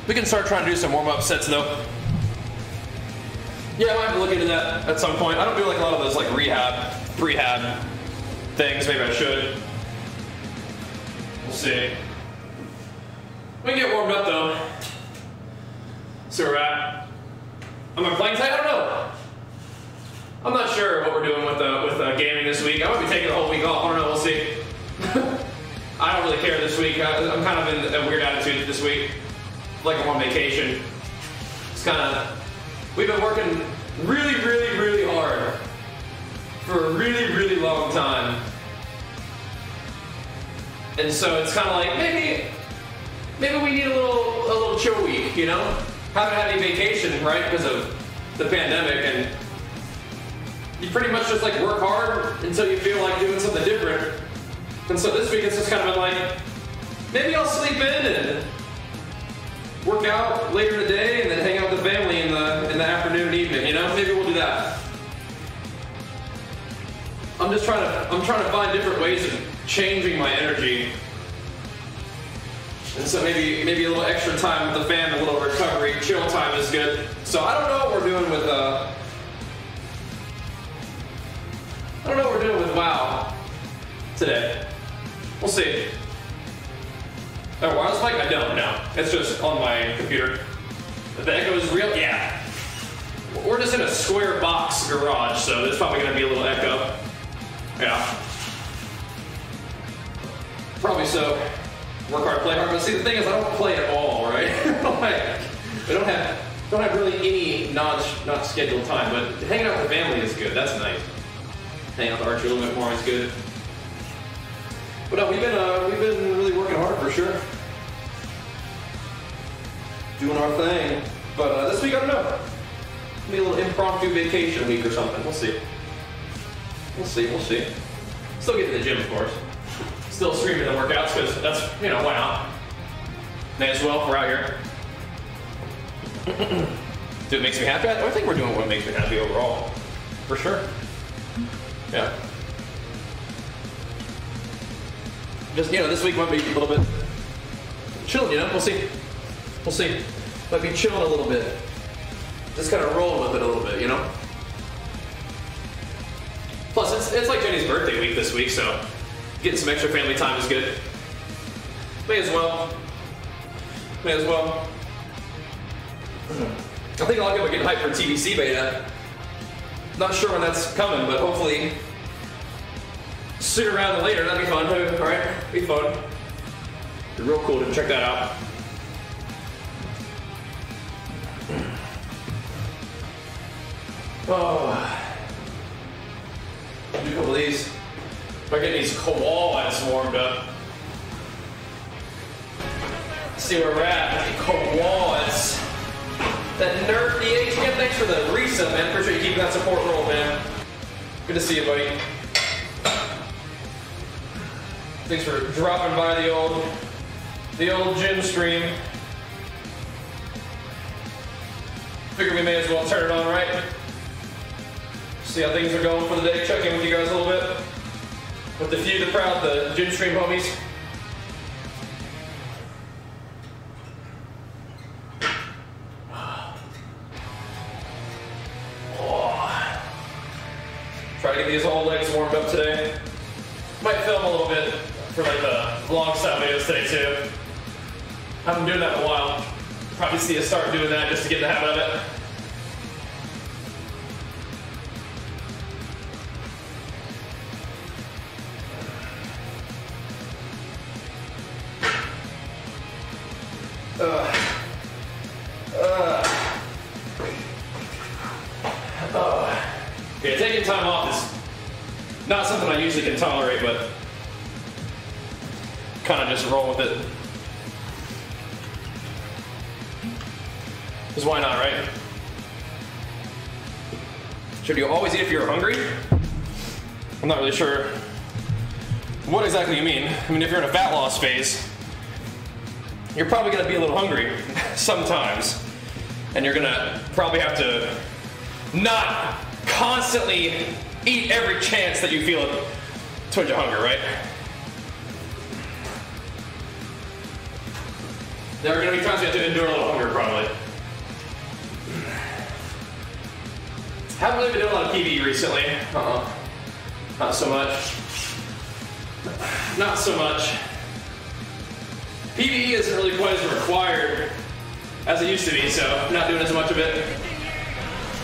We can start trying to do some warm-up sets though. Yeah, I might have to look into that at some point. I don't do like a lot of those like rehab, prehab things. Maybe I should. We'll see. We can get warmed up though. See where we're at. Am I playing tonight? I don't know. I'm not sure what we're doing with gaming this week. I might be taking the whole week off. I don't know. We'll see. I don't really care this week. I'm kind of in a weird attitude this week. Like I'm on vacation. It's kind of... We've been working really, really, really hard for a really, really long time. And so it's kind of like, maybe we need a little chill week, you know? Haven't had any vacation, right, because of the pandemic, and you pretty much just like work hard until you feel like doing something different. And so this week it's just kind of been like, maybe I'll sleep in and work out later in the day and then hang out with the family in the afternoon and evening, you know? Maybe we'll do that. I'm trying to find different ways of changing my energy. And so maybe a little extra time with the fam, a little recovery, chill time is good. So I don't know what we're doing with WoW today. We'll see. Oh, wireless mic? I don't know. It's just on my computer. The echo is real? Yeah. We're just in a square box garage, so there's probably gonna be a little echo. Yeah. Probably so. Work hard, play hard. But see, the thing is, I don't play at all, right? I don't have really any not-scheduled time, but hanging out with the family is good. That's nice. Hanging out with Archie a little bit more is good. But no, we've been really working hard for sure. Doing our thing. But this week, I don't know. Maybe a little impromptu vacation week or something. We'll see. We'll see. Still get to the gym, of course. Still streaming the workouts, because that's, you know, why not? May as well, we're out here. Do it makes me happy? I think we're doing what makes me happy overall. For sure. Yeah. Just, you know, this week might be a little bit chilling, you know? We'll see. We'll see. Might be chilling a little bit. Just kind of rolling with it a little bit, you know? Plus, it's like Jenny's birthday week this week, so getting some extra family time is good. May as well. May as well. I think a lot of people are getting hyped for TBC beta. Not sure when that's coming, but hopefully sooner rather than later. That'd be fun too, alright? Be fun. Be real cool to check that out. Oh. Do a couple of these. If I get these koalas warmed up. Let's see where we're at. Koalas. That nerd DH, man, thanks for the resub, man. Appreciate you keeping that support roll, man. Good to see you, buddy. Thanks for dropping by the old gym stream. Figure we may as well turn it on, right? See how things are going for the day. Check in with you guys a little bit. With the few, the proud, the gym stream homies. Try to get these whole legs warmed up today. Might film a little bit for like the vlog style videos today too. I've been doing that in a while. Probably see us start doing that just to get in the habit of it. Yeah, taking time off is not something I usually can tolerate, but kind of just roll with it. Because why not, right? Should you always eat if you're hungry? I'm not really sure what exactly you mean. I mean, if you're in a fat loss phase, you're probably going to be a little hungry sometimes. And you're going to probably have to not constantly eat every chance that you feel a twinge of hunger, right? There are gonna be times we have to endure a little hunger, probably. Haven't really been doing a lot of PB recently. Not so much. Not so much. PBE isn't really quite as required as it used to be, so I'm not doing as much of it.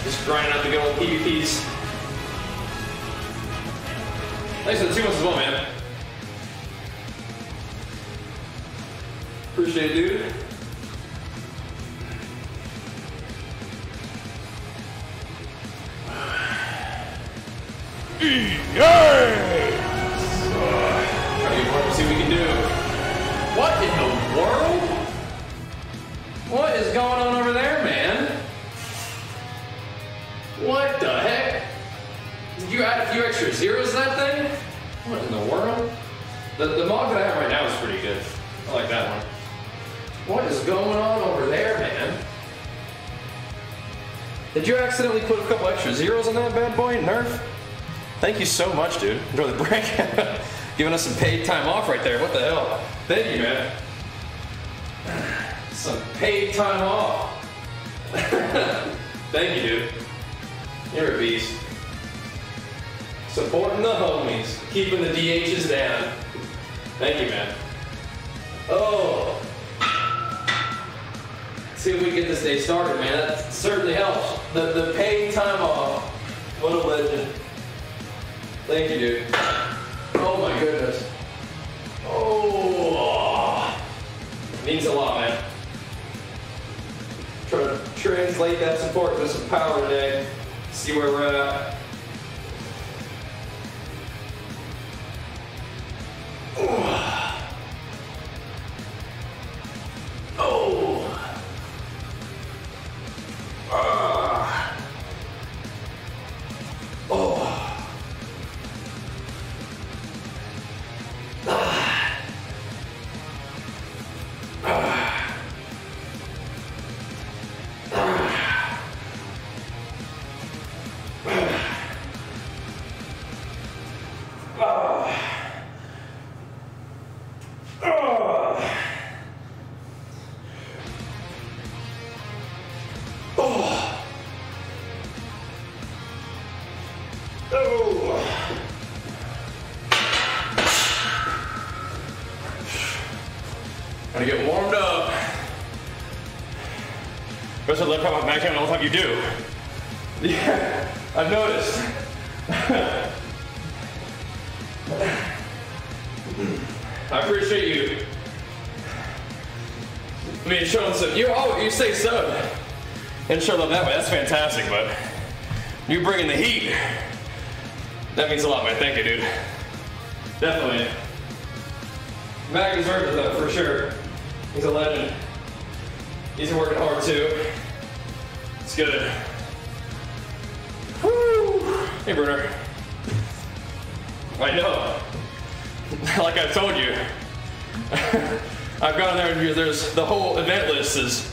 Just grinding out the good old PvPs. Thanks for the 2 months as well, man. Appreciate it, dude. See what we can do. What in the world? What is going on over there, man? What the heck? Did you add a few extra zeros to that thing? What in the world? The mod that I have right now is pretty good. I like that one. What is going on over there, man? Did you accidentally put a couple extra zeros on that bad boy, Nerf? Thank you so much, dude. Enjoy the break. Giving us some paid time off right there. What the hell? Thank you, man. Some paid time off. Thank you, dude. You're a beast. Supporting the homies. Keeping the DHs down. Thank you, man. Oh. Let's see if we can get this day started, man. That certainly helps. The paid time off. What a legend. Thank you, dude. Oh my goodness. Oh. Means a lot, man. Try to translate that support to some power today. See where we're at. Oh. Oh. Oh. Gotta get warmed up. First, I love how back down all the time you do. Yeah, I've noticed. I appreciate you. I mean, showing some. You say so, and show love that way. That's fantastic, but you bringing the heat. That means a lot, man. Thank you, dude. Definitely. Mac deserves it, though, for sure. He's a legend. He's working hard, too. It's good. Woo! Hey, Bruner. I know. Like I've told you. I've gone there and there's the whole event list is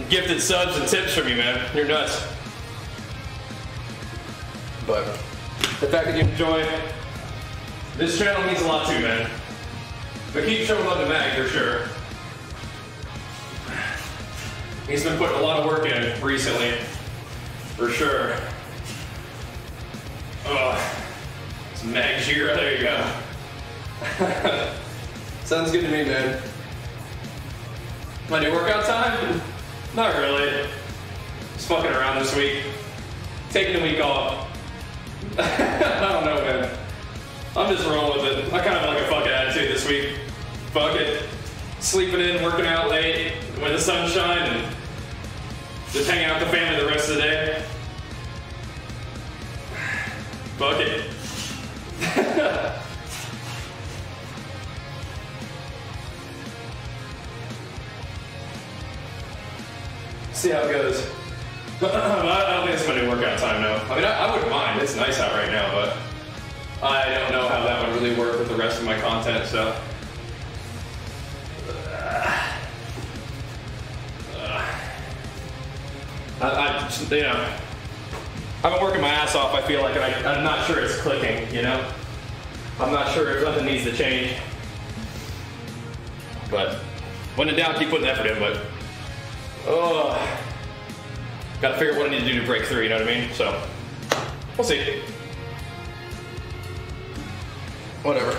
gifted subs and tips from you, man. You're nuts. But the fact that you enjoy this channel means a lot too, man. But keep showing love to Mag for sure. He's been putting a lot of work in recently, for sure. Oh, it's Bajheera. There you go. Sounds good to me, man. My new workout time? Not really. Just fucking around this week. Taking a week off. I don't know, man. I'm just rolling with it. I kind of have like a fucking attitude this week. Fuck it. Sleeping in, working out late, when the sun's shining, and just hanging out with the family the rest of the day. Fuck it. See how it goes. I don't think it's my new workout time now. I mean, I wouldn't mind. It's nice out right now, but I don't know how that would really work with the rest of my content, so. You know, I've been working my ass off, I feel like, and I'm not sure it's clicking, you know? I'm not sure if nothing needs to change. But When in doubt, keep putting the effort in, but gotta figure out what I need to do to break through, you know what I mean? So, we'll see. Whatever.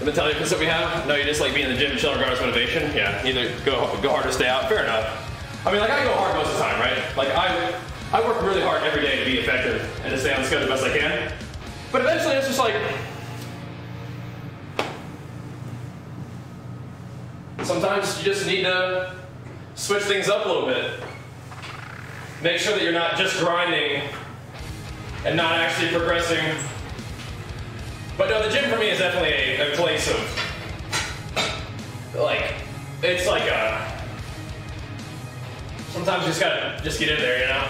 The mentality that we have, no, you just like being in the gym, chilling, regardless of motivation. Yeah, either go hard or stay out. Fair enough. I mean, like I go hard most of the time, right? Like I work really hard every day to be effective and to stay on the schedule the best I can. But eventually, it's just like sometimes you just need to switch things up a little bit. Make sure that you're not just grinding and not actually progressing. But no, the gym for me is definitely a place of, like, it's like sometimes you just gotta get in there, you know?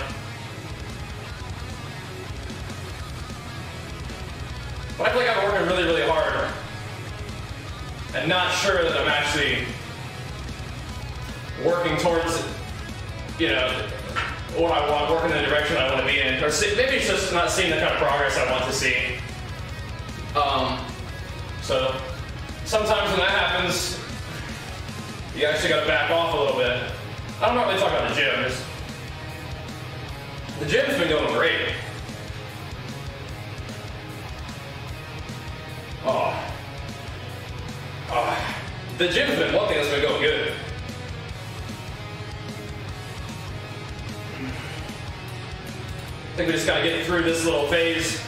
But I feel like I'm working really, really hard and not sure that I'm actually working towards, you know, what I want, working in the direction I want to be in. Or maybe it's just not seeing the kind of progress I want to see. So sometimes when that happens, you actually got to back off a little bit. I'm not really talking about the gym. The gym's been going great. The gym's been one thing that's been going good. I think we just gotta get through this little phase.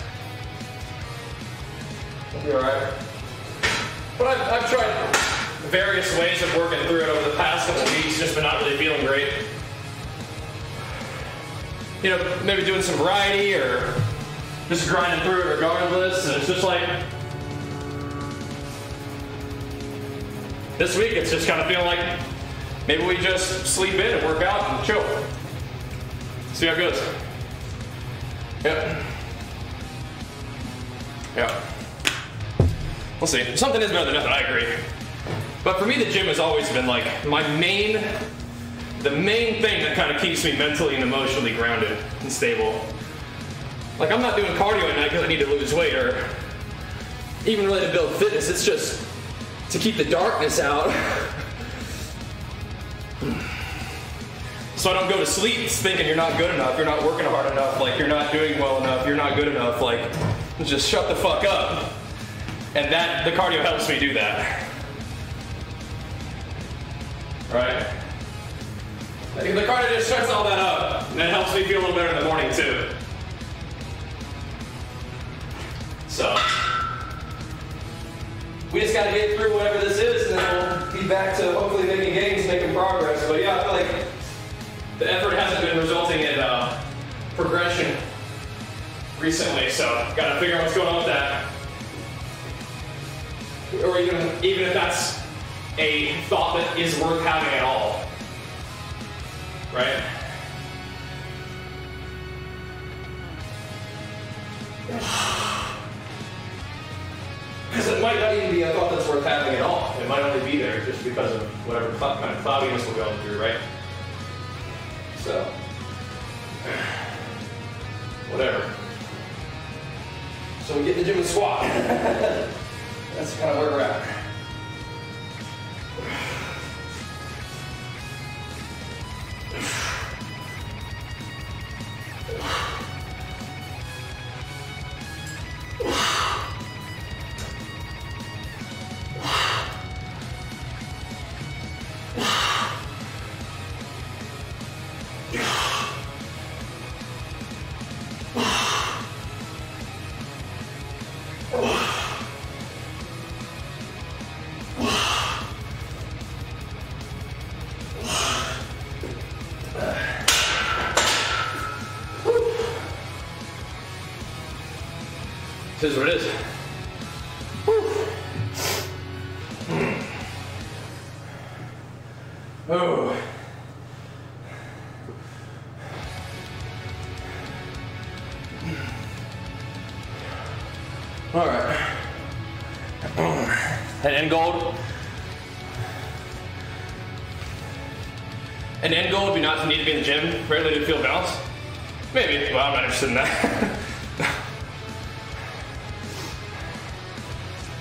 We'll be alright. But I've tried various ways of working through it over the past couple weeks, just been not really feeling great. You know, maybe doing some variety or just grinding through it regardless. And it's just like, this week it's just kind of feeling like maybe we just sleep in and work out and chill. See how it goes. Yep. Yep. We'll see. Something is better than nothing, I agree. But for me, the gym has always been like the main thing that kind of keeps me mentally and emotionally grounded and stable. Like, I'm not doing cardio at night because I need to lose weight or even really to build fitness. It's just to keep the darkness out. So I don't go to sleep thinking you're not good enough, you're not working hard enough, like you're not doing well enough, you're not good enough, like just shut the fuck up. And the cardio helps me do that. Right? The cardio just shuts all that up, and it helps me feel a little better in the morning too. So, we just gotta get through whatever this is, and then we'll be back to hopefully making gains, making progress. But yeah, I feel like the effort hasn't been resulting in progression recently, so gotta figure out what's going on with that. Or even if that's a thought that is worth having at all. Right? Because it might not even be a thought that's worth having at all. It might only be there just because of whatever kind of cloudiness we're going through, right? So, whatever. So we get in the gym and squat. That's kind of where we're at. This is what it is. Oh. All right. An end goal. An end goal would be not to need to be in the gym, rarely to feel balanced. Maybe. Well, I'm not interested in that.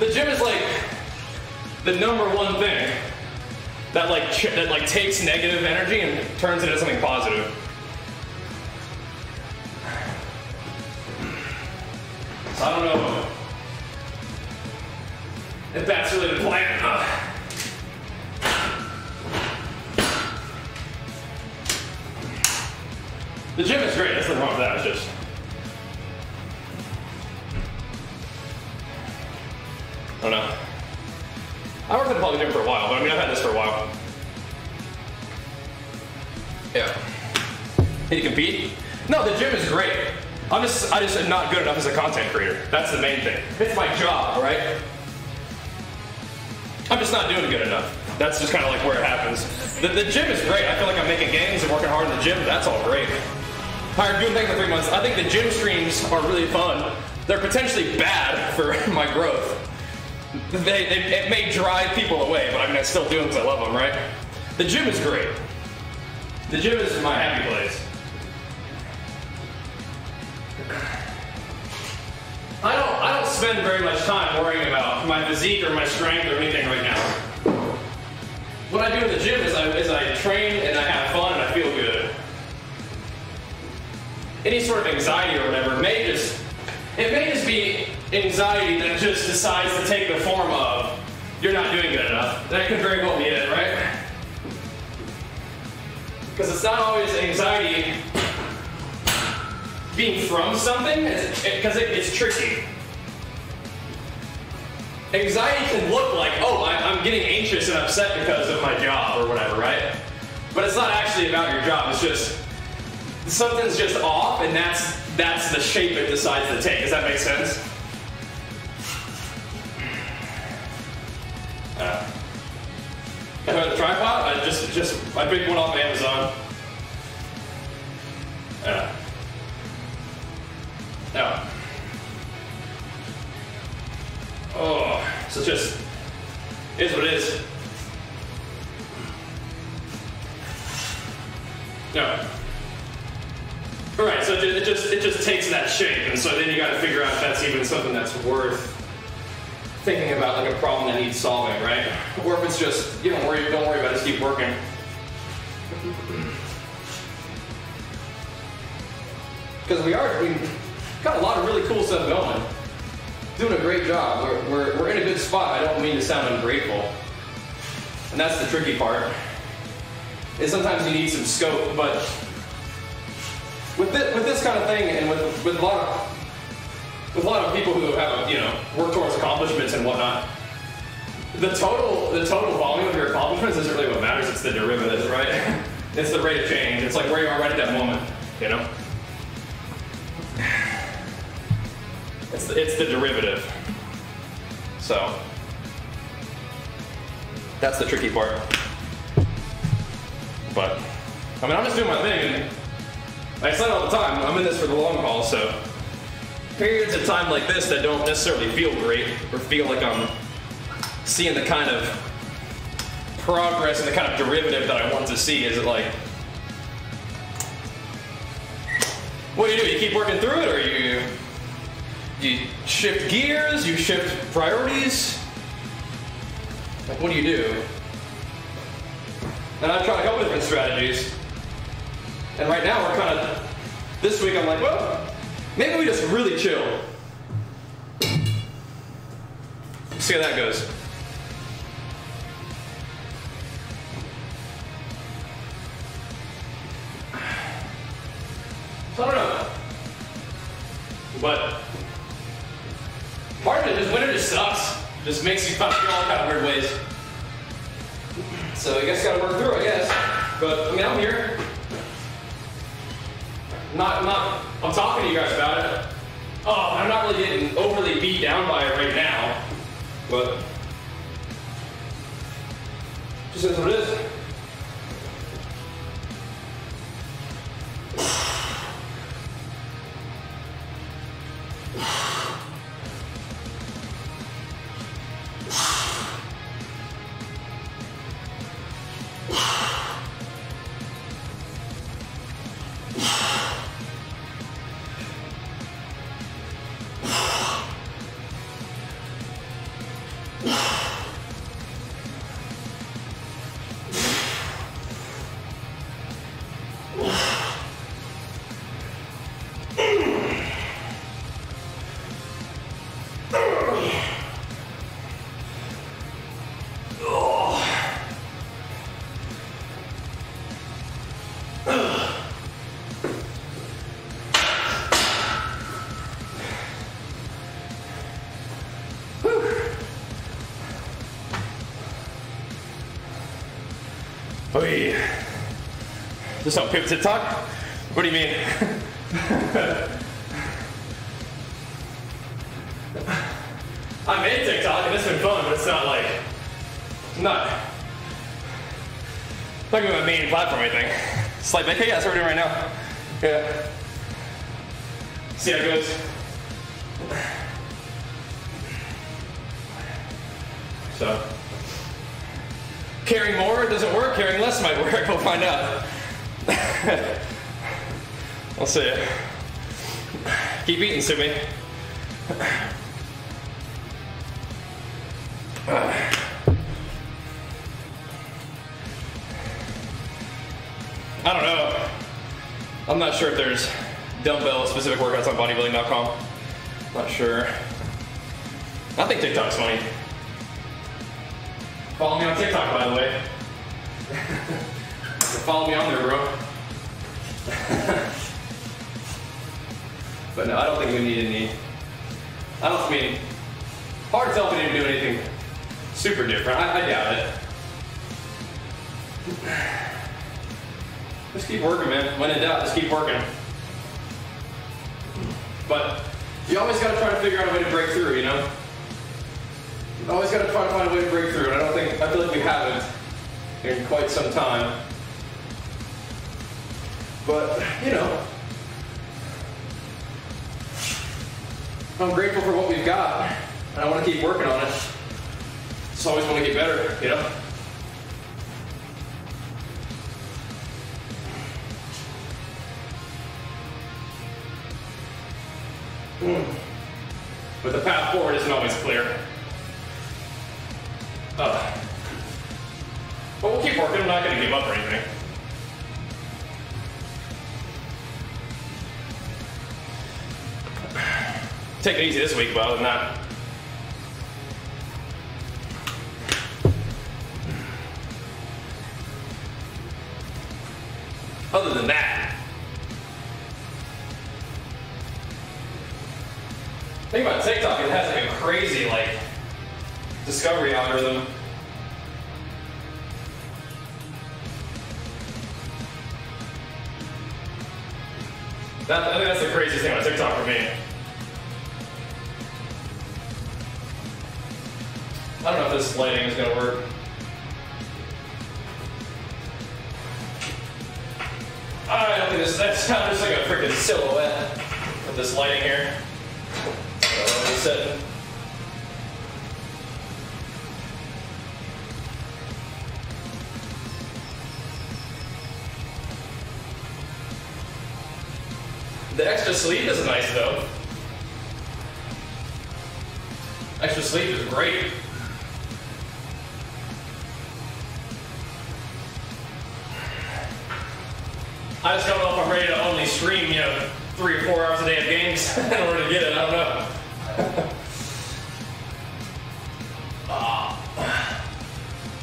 The gym is like the #1 thing that like takes negative energy and turns it into something positive. So I don't know if that's really the plan. The gym is great, there's nothing wrong with that, it's just... I don't know. I worked at the public gym for a while, but I mean, I've had this for a while. Yeah. Can you compete? No, the gym is great. I just am not good enough as a content creator. That's the main thing. It's my job, right? I'm just not doing good enough. That's just kind of like where it happens. The gym is great. I feel like I'm making gains and working hard in the gym. That's all great. I'm doing things for 3 months. I think the gym streams are really fun. They're potentially bad for my growth. It may drive people away, but I mean, I still do them because I love them, right? The gym is great. The gym is my happy place. I don't spend very much time worrying about my physique or my strength or anything right now. What I do in the gym is I train and I have fun and I feel good. Any sort of anxiety or whatever may just be anxiety that just decides to take the form of you're not doing good enough. That could very well be it, right? Because it's not always anxiety being from something, because it's tricky. Anxiety can look like, oh, I'm getting anxious and upset because of my job or whatever, right? But it's not actually about your job. It's just something's just off, and that's the shape it decides to take. Does that make sense? I have a tripod. I picked one off Amazon. No. Oh, so it just is what it is. No. All right, so it just takes that shape, and so then you got to figure out if that's even something that's worth thinking about, like a problem that needs solving, right? Or if it's just, don't worry about it, just keep working. Because we've got a lot of really cool stuff going. Doing a great job. We're in a good spot. I don't mean to sound ungrateful. And that's the tricky part. Is sometimes you need some scope, but with this kind of thing, and with a lot of people who have work towards accomplishments and whatnot, the total volume of your accomplishments isn't really what matters. It's the derivatives, right? It's the rate of change. It's like where you are right at that moment. It's the derivative. So that's the tricky part. But I mean, I'm just doing my thing, and like I said all the time, I'm in this for the long haul. So periods of time like this that don't necessarily feel great or feel like I'm seeing the kind of progress and the kind of derivative that I want to see, is it like, what do? You keep working through it, or you shift gears, you shift priorities? Like, what do you do? And I've tried a couple different strategies. And right now we're kind of, this week I'm like, well, maybe we just really chill. See how that goes. So I don't know. But part of it is winter just sucks. Just makes you kind of feel all kind of weird ways. So I guess gotta work through, I guess. But I mean, I'm here. I'm talking to you guys about it. Oh, I'm not really getting overly beat down by it right now. But just is what it is. Oy. Just don't pivot TikTok? What do you mean? I made TikTok and it's been fun, but it's not like, not gonna be my main platform or anything. It's like, okay, yeah, that's what we're doing right now. Yeah. See how it goes. So, carrying more doesn't work, carrying less might work, we'll find out. We'll see. Keep eating, Sumi. I don't know. I'm not sure if there's dumbbell specific workouts on bodybuilding.com. Not sure. I think TikTok's funny. Follow me on TikTok, by the way. Follow me on there, bro. But no, I don't think we need any. Hard to tell if we didn't do anything super different. I doubt it. Just keep working, man. When in doubt, just keep working. But you always got to try to figure out a way to break through, you know? You always got to try to find a way to break through, and I feel like we haven't in quite some time. But, you know, I'm grateful for what we've got, and I want to keep working on it. Just always want to get better, you know? But the path forward isn't always clear. But we'll keep working. I'm not going to give up or anything. Take it easy this week, but other than that. Other than that. Think about TikTok, it has like a crazy discovery algorithm. I think that's the craziest thing about TikTok for me. I don't know if this lighting is gonna work. I don't think that's kind of just like a freaking silhouette with this lighting here. Setting. The extra sleeve is nice though. Extra sleeve is great. I just don't know if I'm ready to only stream, 3 or 4 hours a day of games in order to get it. I don't know.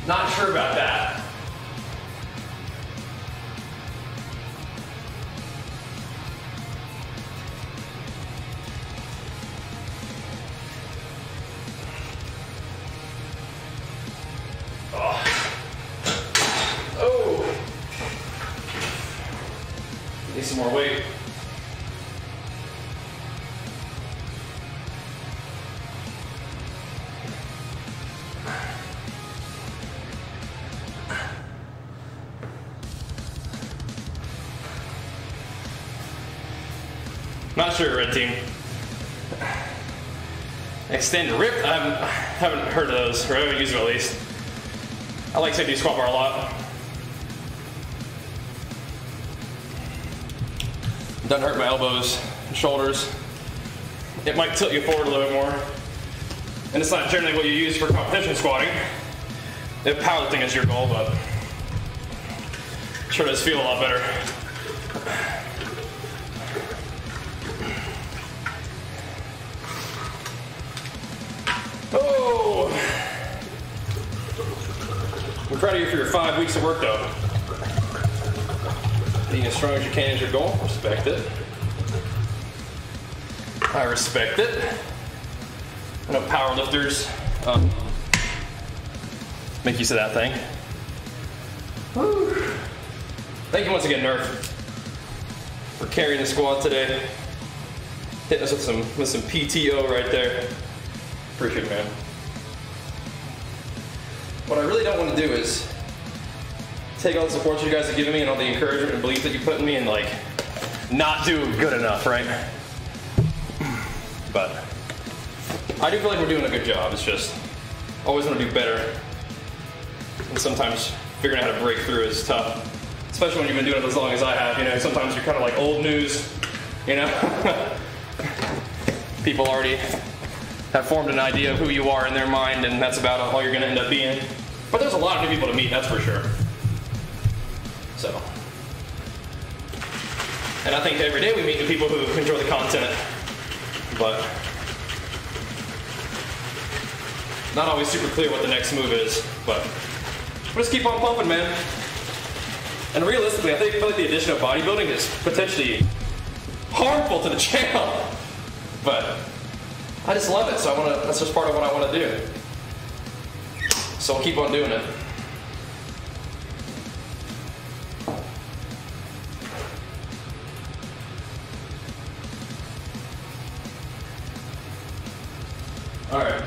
Not sure about that. Oh. Need some more weight. Not sure, red team. Extend rip? I haven't heard of those, or I haven't used them at least. I like to do squat bar a lot. Doesn't hurt my elbows and shoulders. It might tilt you forward a little bit more. And it's not generally what you use for competition squatting. If powerlifting is your goal, but it sure does feel a lot better. Oh! I'm proud of you for your 5 weeks of work though. Being as strong as you can is your goal. Respect it. I respect it. I know powerlifters make use of that thing. Whew. Thank you once again, Nerf, for carrying the squad today. Hitting us with some PTO right there. Appreciate it, man. What I really don't want to do is take all the support you guys have given me and all the encouragement and belief that you put in me and like not do good enough, right? But I do feel like we're doing a good job. It's just always want to do better. And sometimes figuring out how to break through is tough. Especially when you've been doing it as long as I have. You know, sometimes you're kind of like old news, you know? People already have formed an idea of who you are in their mind, and that's about all you're going to end up being. But there's a lot of new people to meet, that's for sure. So. And I think every day we meet new people who enjoy the content, but not always super clear what the next move is. But we'll just keep on pumping, man. And realistically, I feel like the addition of bodybuilding is potentially harmful to the channel. But I just love it, so that's just part of what I want to do. So I'll keep on doing it. All right.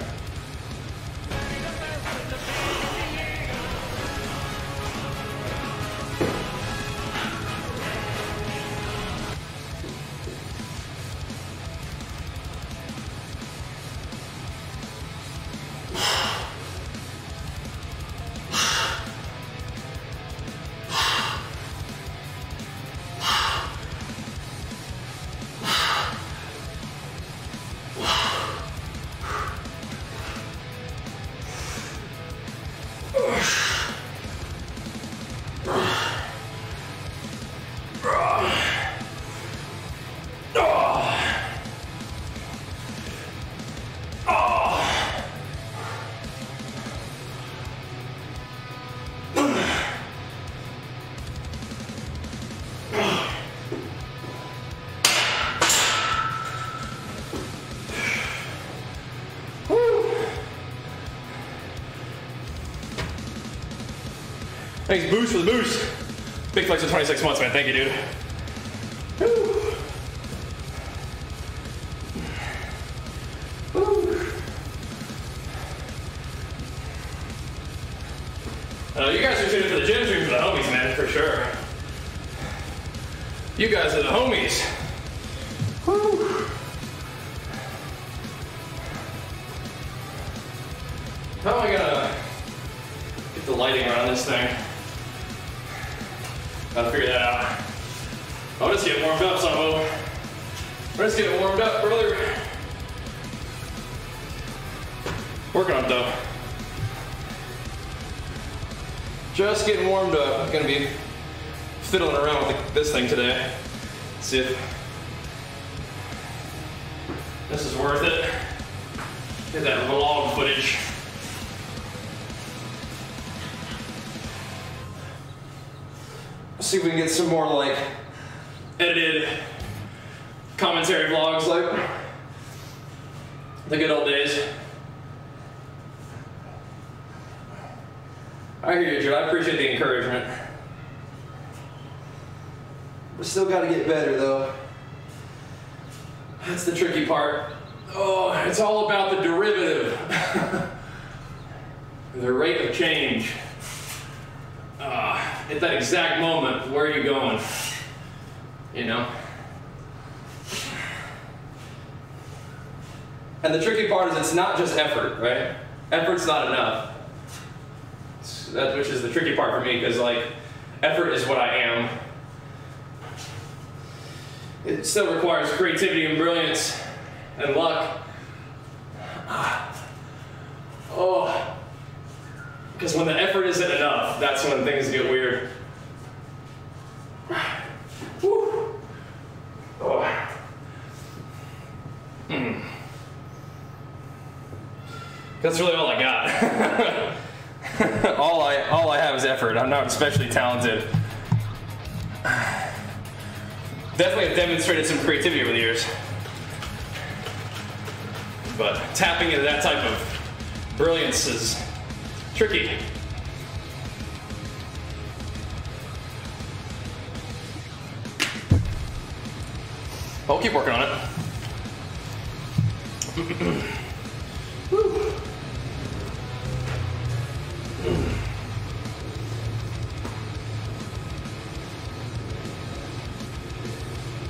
Thanks, Boost, for the boost. Big flex for 26 months, man. Thank you, dude. Woo. Woo. You guys are tuning for the gym stream for the homies, man, for sure. You guys are the homies. Woo. How am I gonna get the lighting around this thing? Gotta figure that out. I'll just get warmed up somehow. Let's get warmed up, brother. Working on it though. Just getting warmed up. I'm gonna be fiddling around with this thing today. See if this is worth it. Get that vlog footage. See if we can get some more like edited commentary vlogs like the good old days. I hear you, Jude. I appreciate the encouragement. We still got to get better though. That's the tricky part. Oh, it's all about the derivative. The rate of change. At that exact moment, where are you going? You know? And the tricky part is it's not just effort, right? Effort's not enough. Which is the tricky part for me, because like, effort is what I am. It still requires creativity and brilliance and luck. Oh. Because when the effort isn't enough, that's when things get weird. Woo. Oh. That's really all I got. all I have is effort. I'm not especially talented. Definitely have demonstrated some creativity over the years. But tapping into that type of brilliance is tricky. I'll keep working on it. Woo.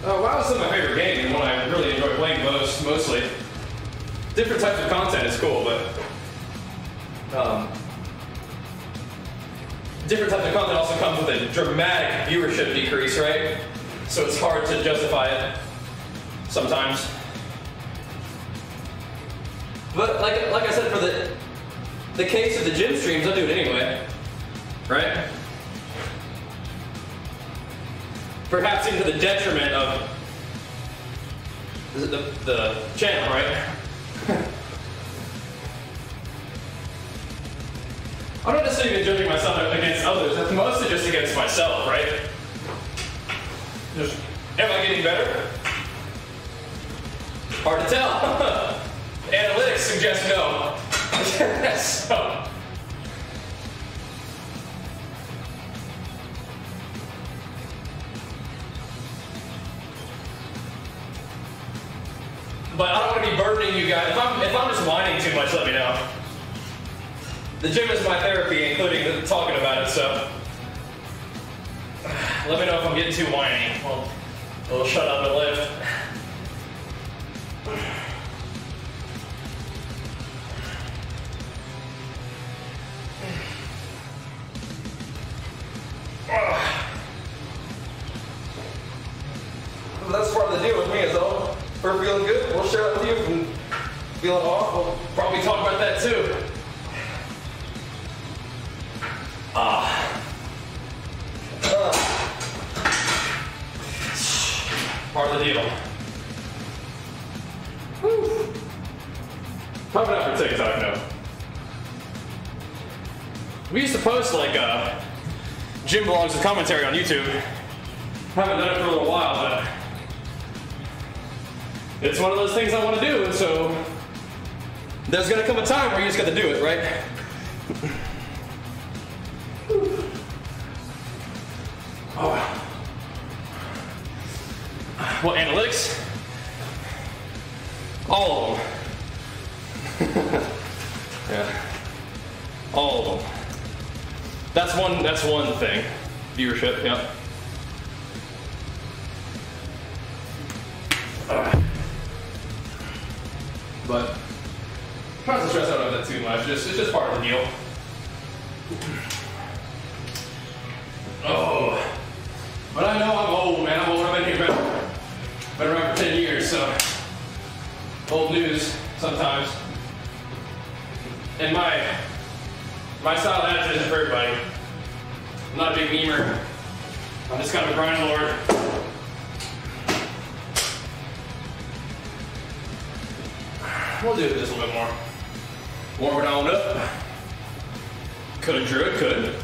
WoW is still my favorite game and one I really enjoy playing mostly. Different types of content is cool, but different types of content also comes with a dramatic viewership decrease, right? So it's hard to justify it sometimes. But like I said, for the case of the gym streams, I'll do it anyway, right? Perhaps even to the detriment of the channel, right? I'm not necessarily judging myself against others, that's mostly just against myself, right? Just, am I getting better? Hard to tell. Analytics suggest no. So. But I don't want to be burdening you guys. If I'm just whining too much, let me know. The gym is my therapy, including talking about it, so let me know if I'm getting too whiny. We'll shut up and lift. That's part of the deal with me is though, if we're feeling good, we'll share it with you. If we're feeling off, we'll probably talk about that too. Part of the deal. Whew. Probably not for TikTok, no. We used to post like gym vlogs with commentary on YouTube. Haven't done it for a little while, but it's one of those things I want to do, and so there's gonna come a time where you just got to do it, right? Oh. Well, analytics, all of them. Yeah, all of them. That's one thing. Viewership, yeah. But try not to stress out about that too much. It's just part of the deal. Oh, but I know I'm old, man. I'm old. I've been here been around for 10 years, so old news sometimes. And my style of attitude isn't for everybody. I'm not a big memer. I'm just kind of a grind lord. We'll do this a little bit more. Warm it on up. Could, Drew, could.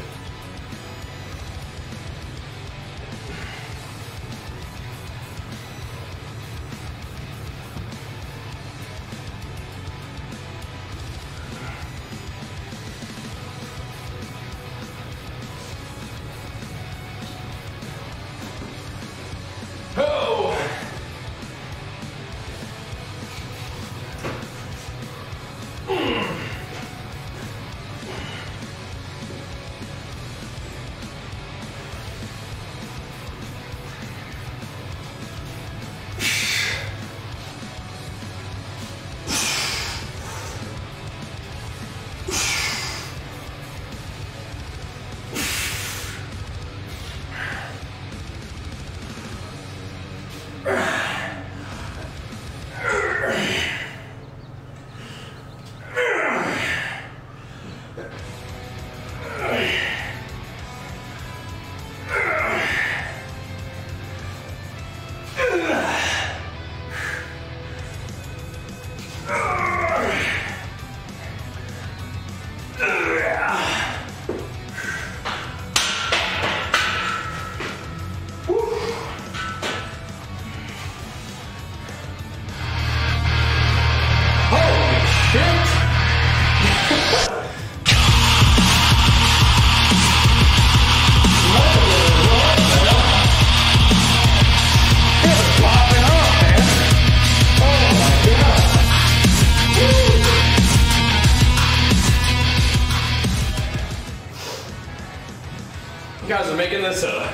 making this a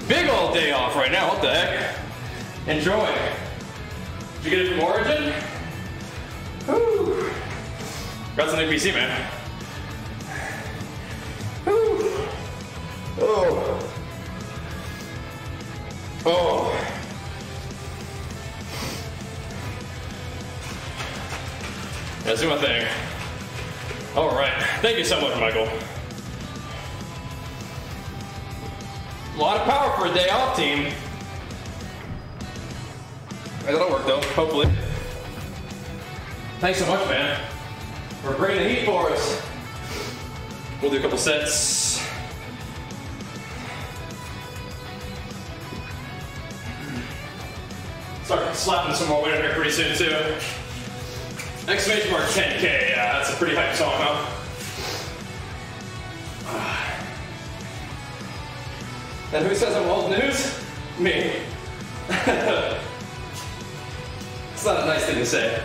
big old day off right now. What the heck? Enjoy. Did you get it from Origin? Woo. Got some new PC, man. Woo. Oh. Oh. Let's do my thing. All right. Thank you so much, Michael. A lot of power for a day off, team. That'll work though, hopefully. Thanks so much, man, for bringing the heat for us. We'll do a couple sets. Start slapping some more weight in here pretty soon too. Exclamation mark 10K, yeah, that's a pretty hype song, huh? And who says I'm old news? Me. It's not a nice thing to say.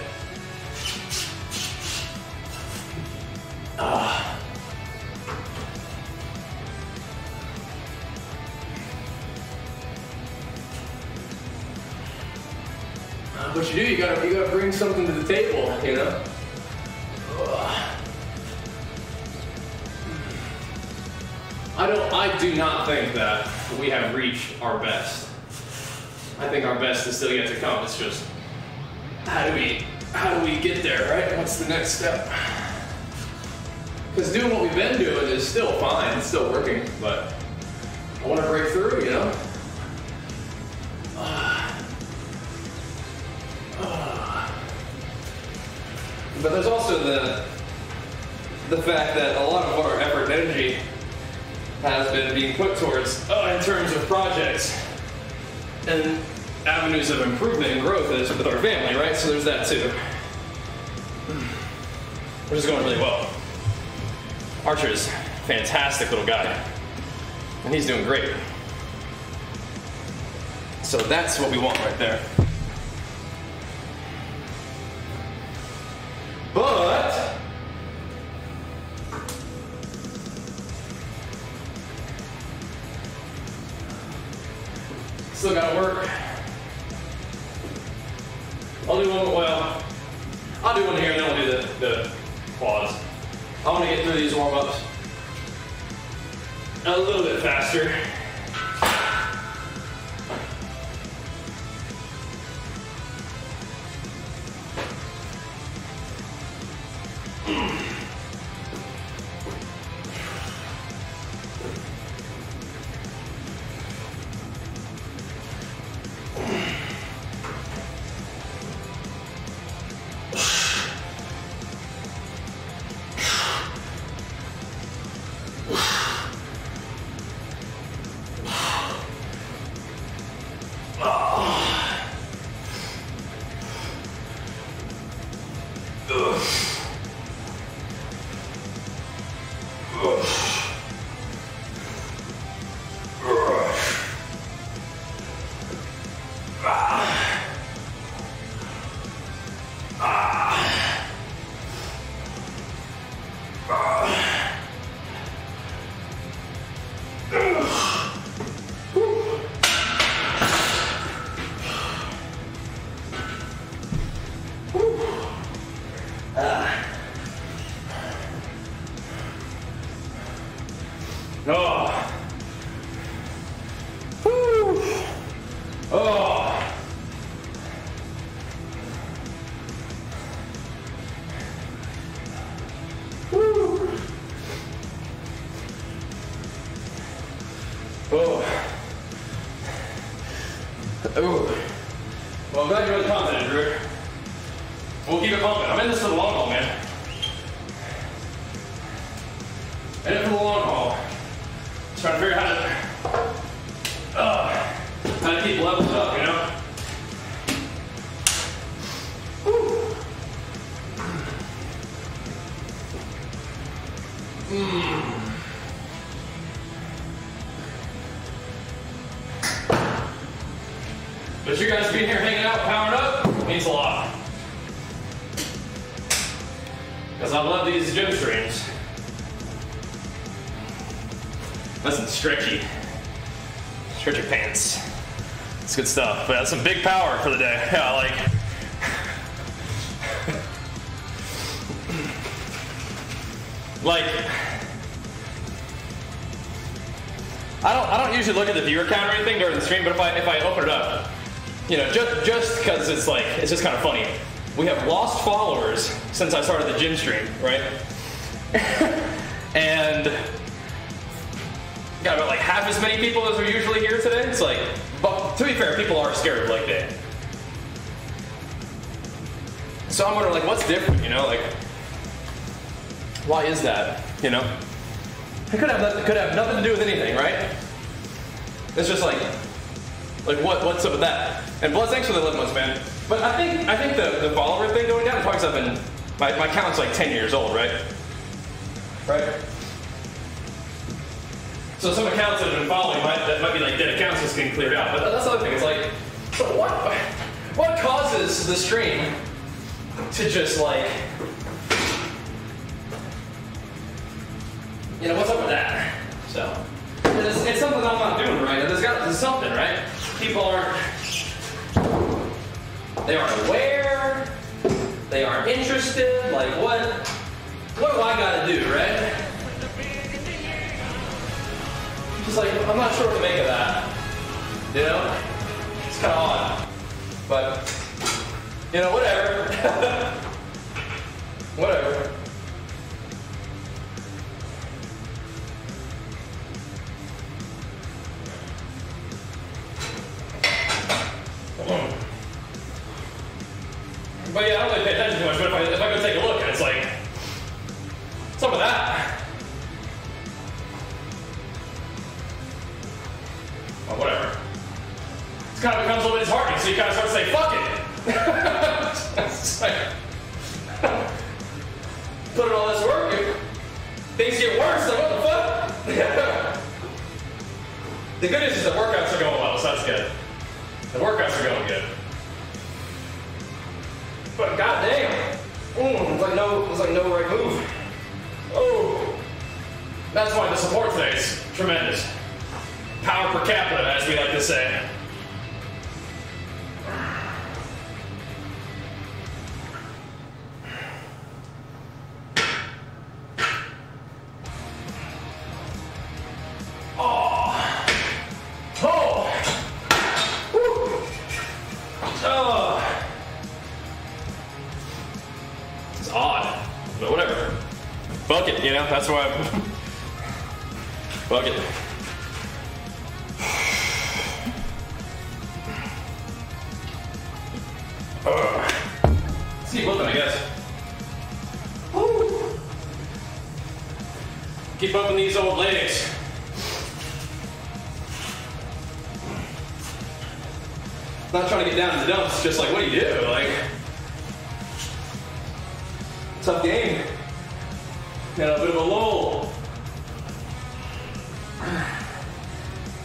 What you do, you gotta bring something to the table, you know? I do not think that we have reached our best. I think our best is still yet to come. It's just, how do we get there, right? What's the next step? Because doing what we've been doing is still fine, it's still working, but I want to break through, you know? But there's also the fact that a lot of what our effort and energy has been being put towards in terms of projects and avenues of improvement and growth is with our family, right? So there's that too. Which is going really well. Archer's a fantastic little guy. And he's doing great. So that's what we want right there. But still gotta work. I'll do one, well, I'll do one here and then I'll do the quads. I want to get through these warm-ups a little bit faster. Well, I'm glad you're really confident, Drew. We'll keep it pumping. I'm in this for the long haul, man. In it for the long haul. Just trying to figure out how to keep levels up, you know? But you guys being here hanging out, powering up, means a lot. Because I love these gym streams. That's some stretchy pants. It's good stuff, but that's some big power for the day. Yeah, like. Like, I don't usually look at the viewer count or anything during the stream, but if I open it up, you know, just because it's like, it's just kind of funny. We have lost followers since I started the gym stream, right? And got about like half as many people as are usually here today. It's like, but to be fair, people are scared of leg day. So I'm wondering, like, what's different, you know, like, why is that, you know? It could have nothing to do with anything, right? It's just like what's up with that? And Bloods, thanks for the 11 months, man. But I think the follower thing going down, probably because I've been, my account's like 10 years old, right? Right? So some accounts that have been following that might be like dead accounts just getting cleared out. But that's the other thing. It's like, so what causes the stream to just like, you know, what's up with that? So it's something I'm not doing right. There's something, right? People aren't aware. They aren't interested. Like, what do I gotta do, right? Just like, I'm not sure what to make of that. You know? It's kind of odd. But, you know, whatever. Whatever. But yeah, I don't really pay attention too much, but if I go take a look, and it's like, what's up with that? Well, whatever. It kind of becomes a little bit disheartening, so you kind of start to say, fuck it. It's like, put in all this work, things get worse, like, what the fuck? The good news is the workouts are going well, so that's good. The workouts are going good. But goddamn, it's like no right move. Oh, that's why the support today is tremendous. Power per capita, as we like to say. You know, that's why I'm fuck it. Let's keep looking, I guess. Woo. Keep up with these old legs. Not trying to get down to the dumps, just like, what do you do? Like, tough game. Got a bit of a lull.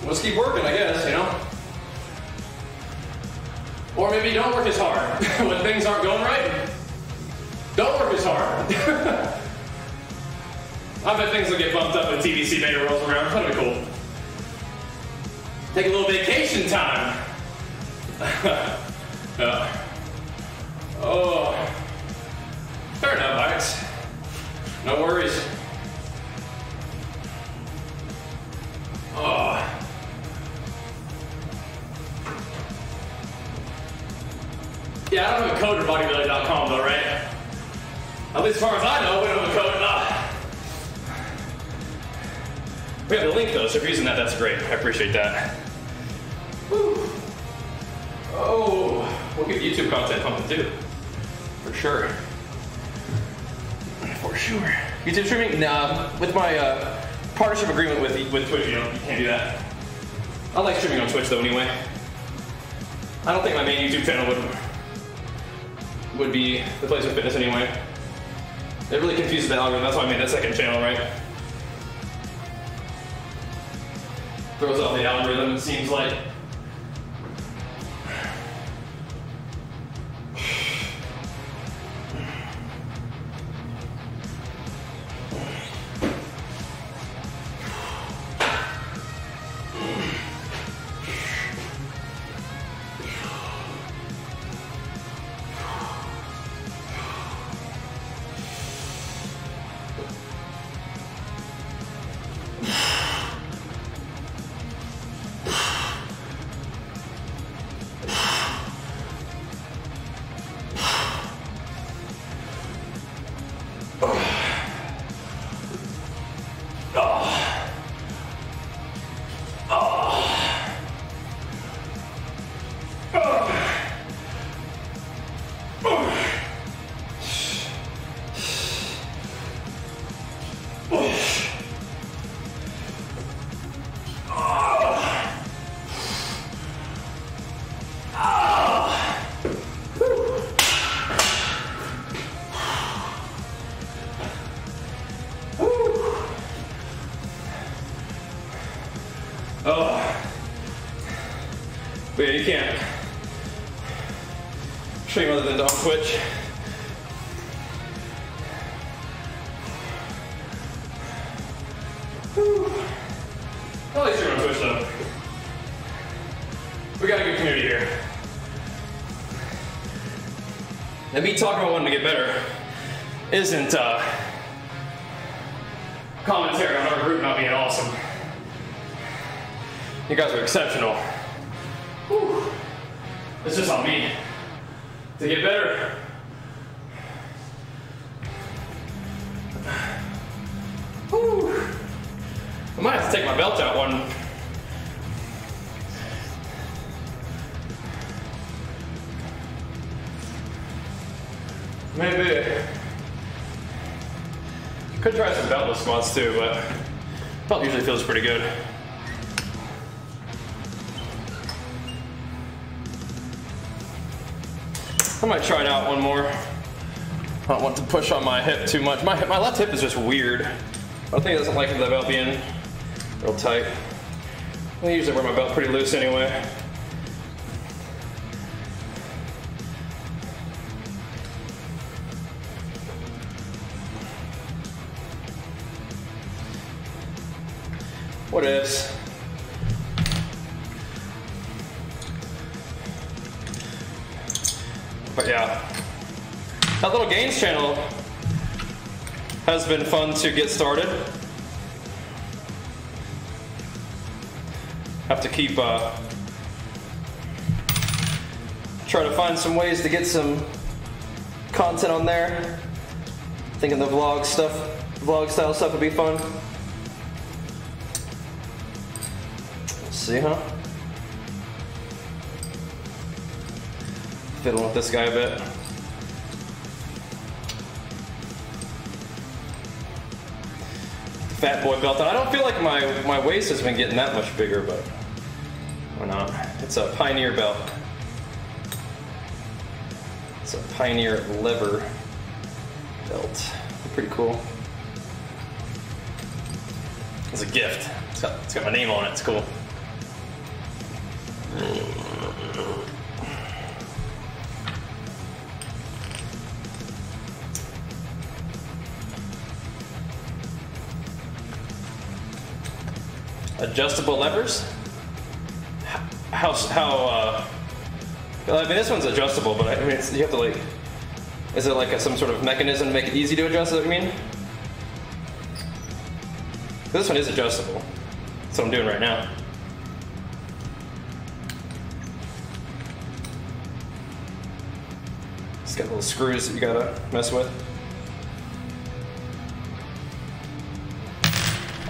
We'll just keep working, I guess, you know? Or maybe don't work as hard. When things aren't going right, don't work as hard. I bet things will get bumped up when TBC beta rolls around. That'll be cool. Take a little vacation time. Oh. Fair enough, Alex. No worries. Oh. Yeah, I don't have a code at bodybuilder.com though, right? At least as far as I know, we don't have a code. We have the link though, so if you're using that, that's great. I appreciate that. Woo. Oh, we'll keep YouTube content pumping too. For sure. For sure. YouTube streaming? Nah, with my partnership agreement with Twitch, you can't do that. I like streaming on Twitch though anyway. I don't think my main YouTube channel would be the place for fitness anyway. It really confuses the algorithm, that's why I made that second channel, right? Throws off the algorithm, it seems like. But yeah, you can't show you other than on Twitch. Whew. At least you're on Twitch though. We got a good community here. And me talking about wanting to get better isn't commentary on our group not being awesome. You guys are exceptional. Whew. It's just on me to get better. Whew. I might have to take my belt out one. Maybe. Could try some beltless squats too, but belt usually feels pretty good. I might try it out one more. I don't want to push on my hip too much. My left hip is just weird. I think it doesn't like the belt being real tight. I usually wear my belt pretty loose anyway. What ifs? But yeah, that little gains channel has been fun to get started. Have to keep try to find some ways to get some content on there. Thinking the vlog style stuff would be fun. Let's see, huh? Fiddling with this guy a bit. Fat boy belt. And I don't feel like my waist has been getting that much bigger, but why not? It's a Pioneer belt. It's a Pioneer lever belt. Pretty cool. It's a gift. It's got my name on it. It's cool. Adjustable levers? How I mean, this one's adjustable, but I mean, you have to like, is it like some sort of mechanism to make it easy to adjust, is that what you mean? This one is adjustable. That's what I'm doing right now. It's got little screws that you gotta mess with.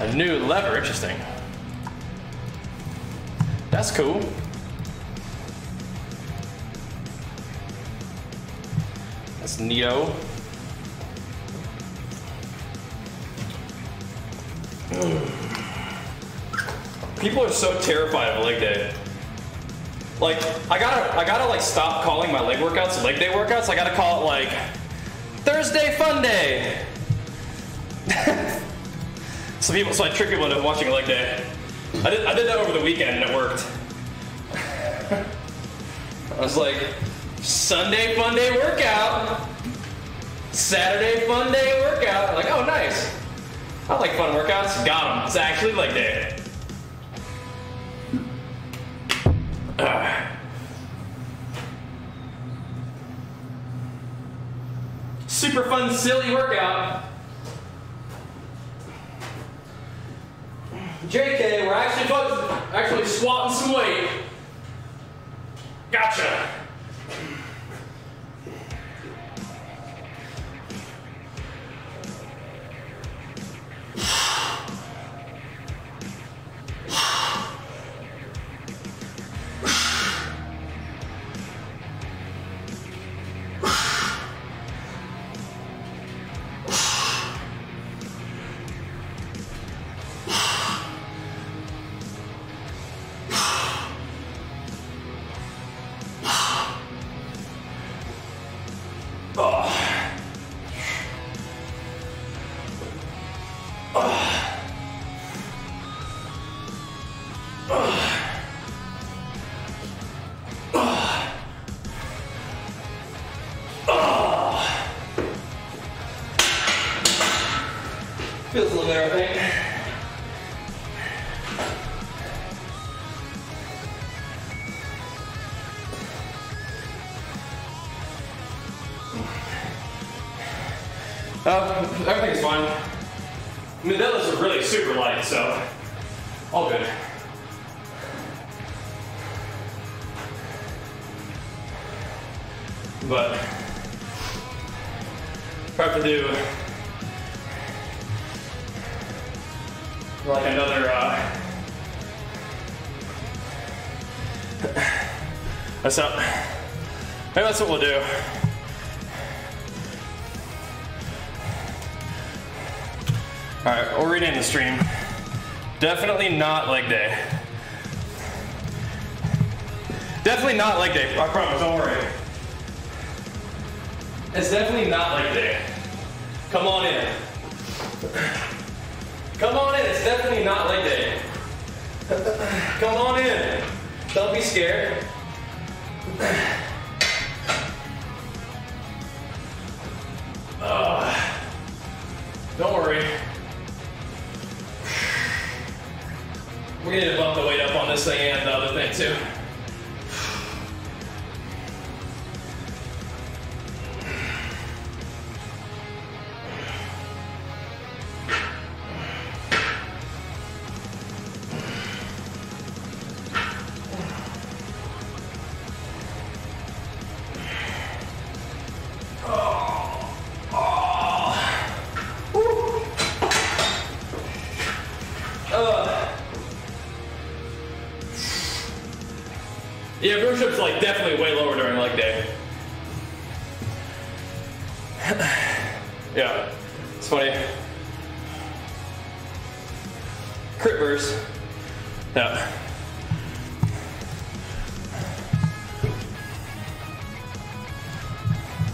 A new lever, interesting. That's cool. That's neato. People are so terrified of leg day. Like, I gotta like stop calling my leg workouts leg day workouts. I gotta call it like Thursday fun day. So I trick people into watching leg day. I did that over the weekend and it worked. I was like, Sunday fun day workout, Saturday fun day workout. I'm like, oh nice. I like fun workouts. Got them. It's actually leg day. Super fun, silly workout. JK, we're actually squatting some weight. Gotcha. Feels a little better, I think. Everything's fine. I mean, the deadlifts are really super light, so all good. But I have to do like another maybe that's what we'll do. Alright, we'll rename the stream. Definitely not leg day. Definitely not leg day, I promise, don't worry. It's definitely not leg day. Come on in. Come on in, it's definitely not leg day. Come on in. Don't be scared. Don't worry. We're gonna need to bump the weight up on this thing and the other thing too. Yeah, viewership's like definitely way lower during leg day. Yeah, it's funny. Crit burst. Yeah.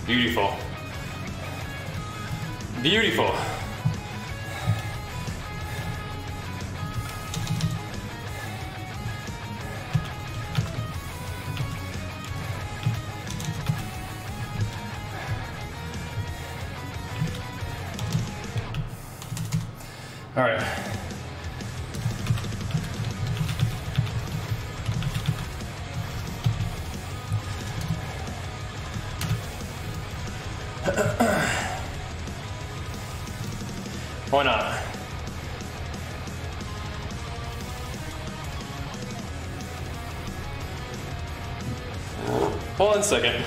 Beautiful. Beautiful. All right. Why not? Hold on a second.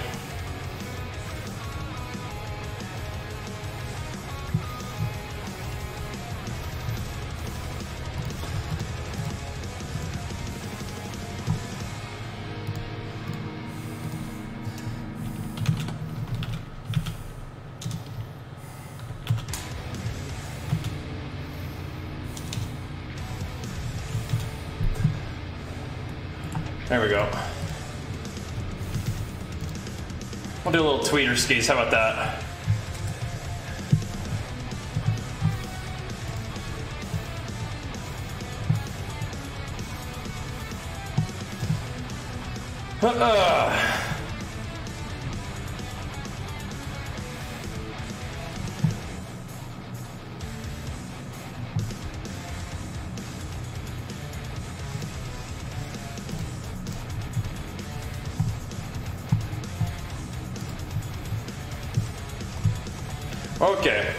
There we go. We'll do a little tweeter skis, how about that? Okay.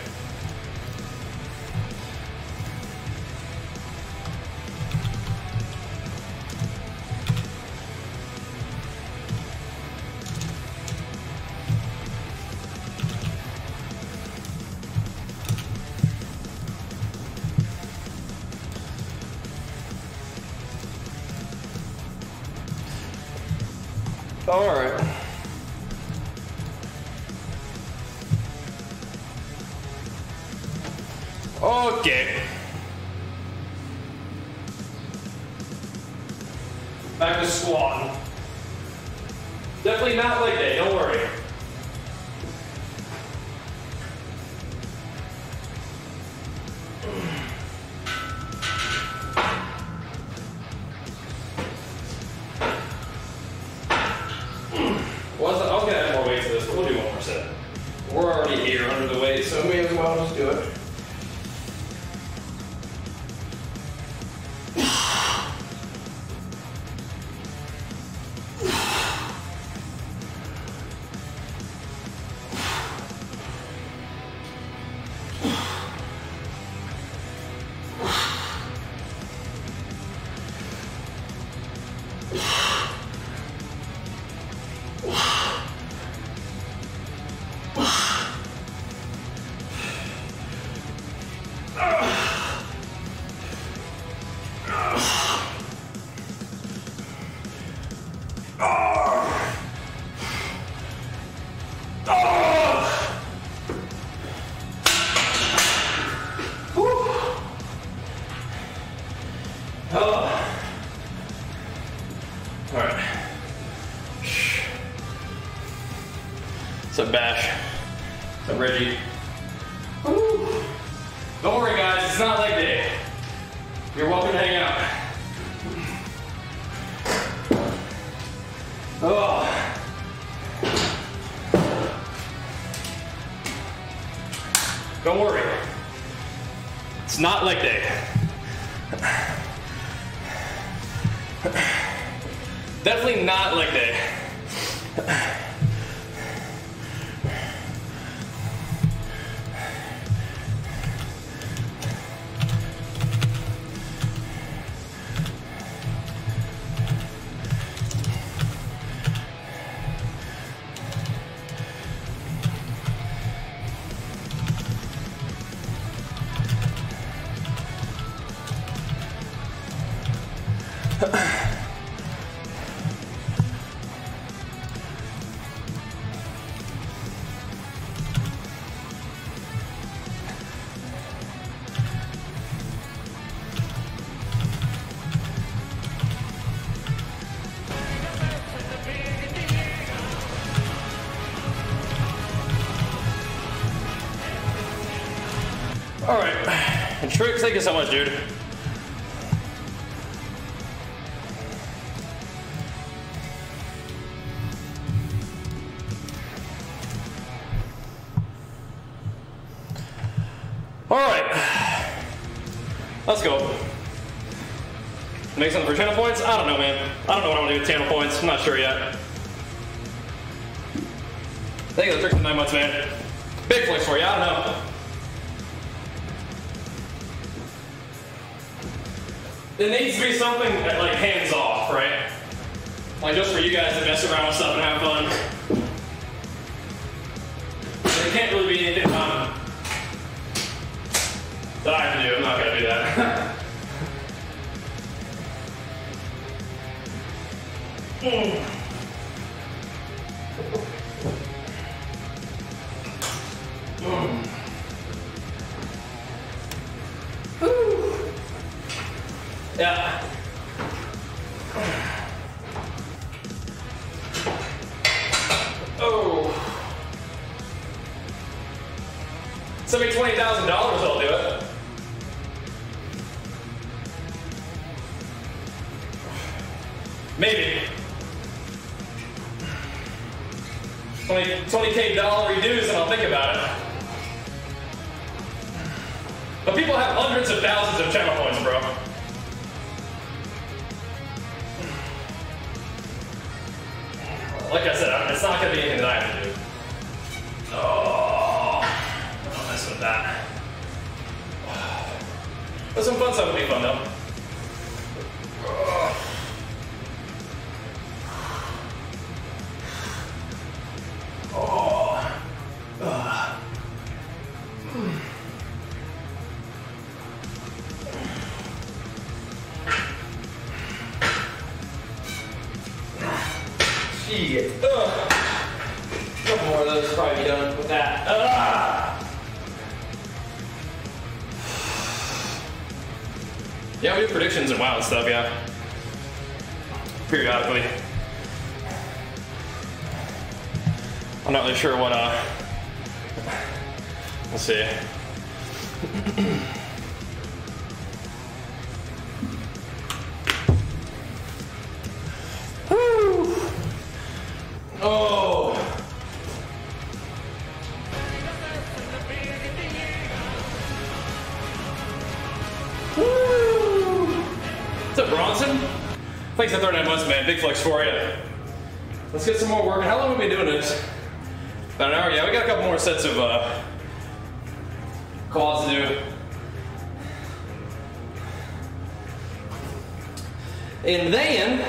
All right. Okay. Back to squatting. Definitely not leg day, don't worry. Well, okay, I have more weight to this, but we'll do one more set. We're already here under the weight, so we may as well just do it. up, Bash? What's up, Reggie? Woo. Don't worry, guys. It's not leg day. You're welcome to hang out. Oh. Don't worry. It's not leg day. Definitely not leg day. All right, and Tricks, thank you so much, dude. All right, let's go. Make something for channel points? I don't know, man. I don't know what I want to do with channel points. I'm not sure yet. Thank you for the Tricks for 9 months, man. Big flex for you, I don't know. It needs to be something that, like, hands off, right? Like, just for you guys to mess around with stuff and have fun. It can't really be anything that I have to do. I'm not gonna do that. Yeah. Oh. Send me $20,000, I'll do it. Maybe. 20K dollar dues and I'll think about it. But people have hundreds of thousands of channel points, bro. Like I said, it's not going to be anything that I have to do. Oh, don't mess with that. But some fun stuff would be fun, though. Shit. A couple more of those will probably be done with that. Yeah, we do predictions and WoW and stuff, yeah. Periodically. I'm not really sure what, let's see. Oh. Woo. What's up, Bronson? Thanks for 39 months, man. Big flex for you. Let's get some more work. How long have we been doing this? About an hour? Yeah, we got a couple more sets of quads to do. And then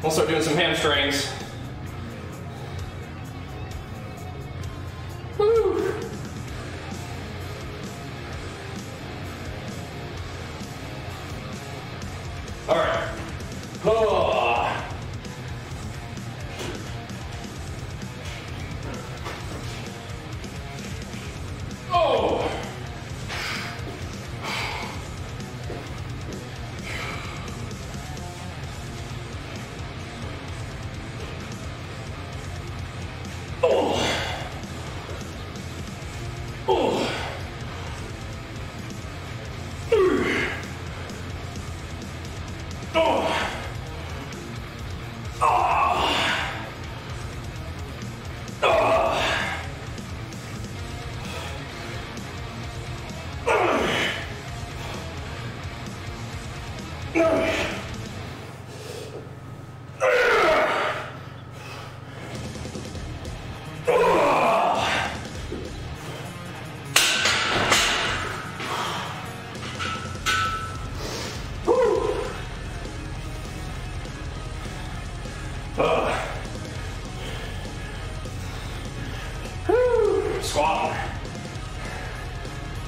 we'll start doing some hamstrings. Woo! All right. Oh. Oh. Oh.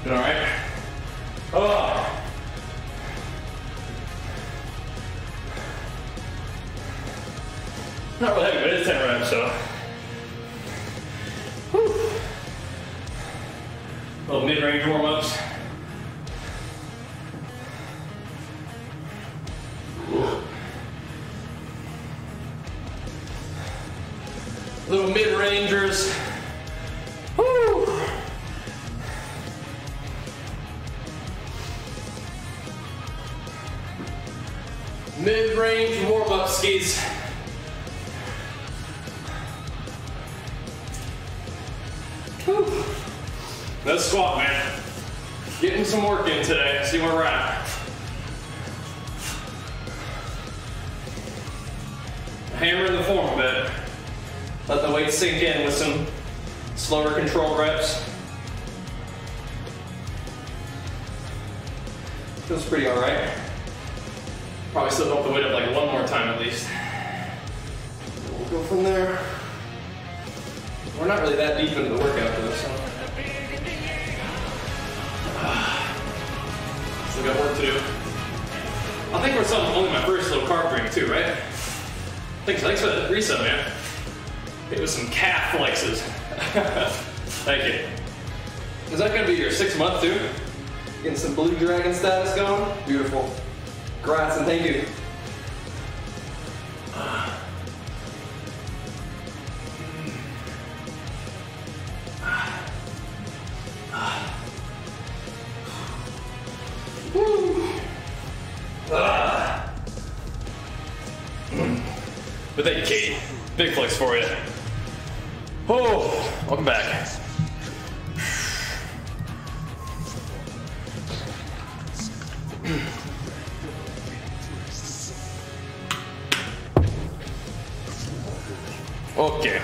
Doing all right? Oh. Not really heavy, but it's 10 reps, so. Whew. Little mid-range warm-ups. Little mid-rangers. Woo! Mid-range warm-up skis. Whew. Let's squat, man. Getting some work in today. See where we're at. Hammering the form a bit. Let the weight sink in with some slower control reps. Feels pretty all right. Probably still bump the weight up like one more time at least. We'll go from there. We're not really that deep into the workout though, so. Still got work to do. I think we're only my first little carb drink too, right? Thanks for that reset, man. It was some calf flexes. Thank you. Is that gonna be your 6th month too? Getting some blue dragon status going? Beautiful. Congrats and thank you. But thank you, Katie. Big flex for you. Oh, welcome back. Okay.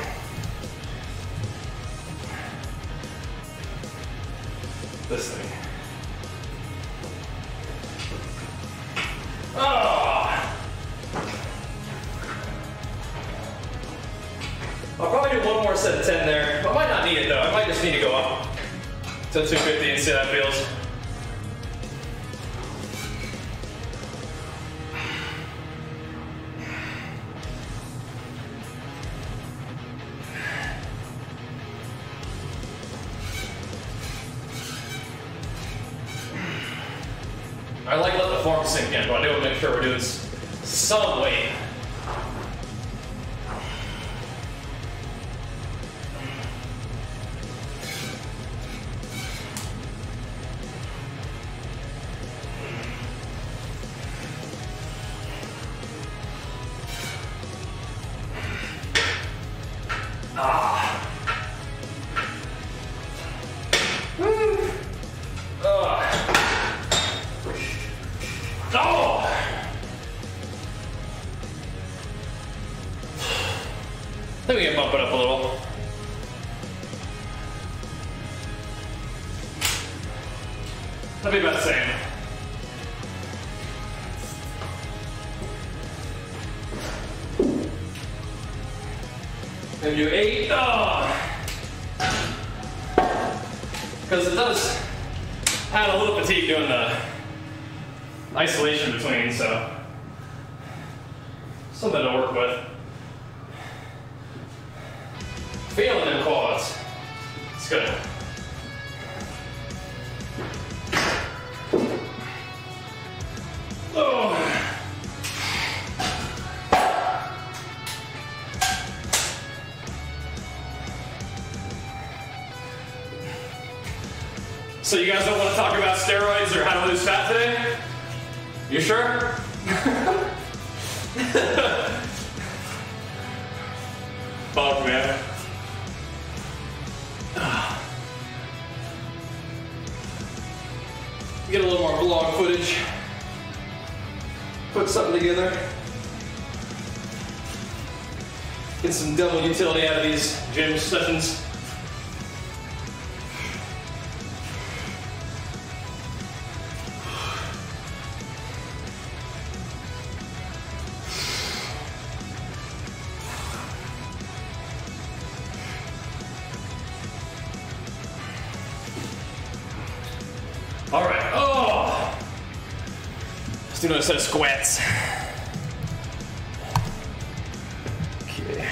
This thing. Oh. I'll probably do one more set of 10 there. I might not need it though. I might just need to go up to 250 and see how that feels. I like letting the form sink in, but I do want to make sure we're doing some weight. I think we can bump it up a little. That'll be about the same. Maybe do 8. Because it does add a little fatigue doing the isolation between, so something to work with. Feeling them quads. It's good. Oh. So you guys don't want to talk about steroids or how to lose fat today? You sure? Fuck, man. Get a little more vlog footage. Put something together. Get some double utility out of these gym sessions. All right. Oh. Let's do another set of squats. Okay.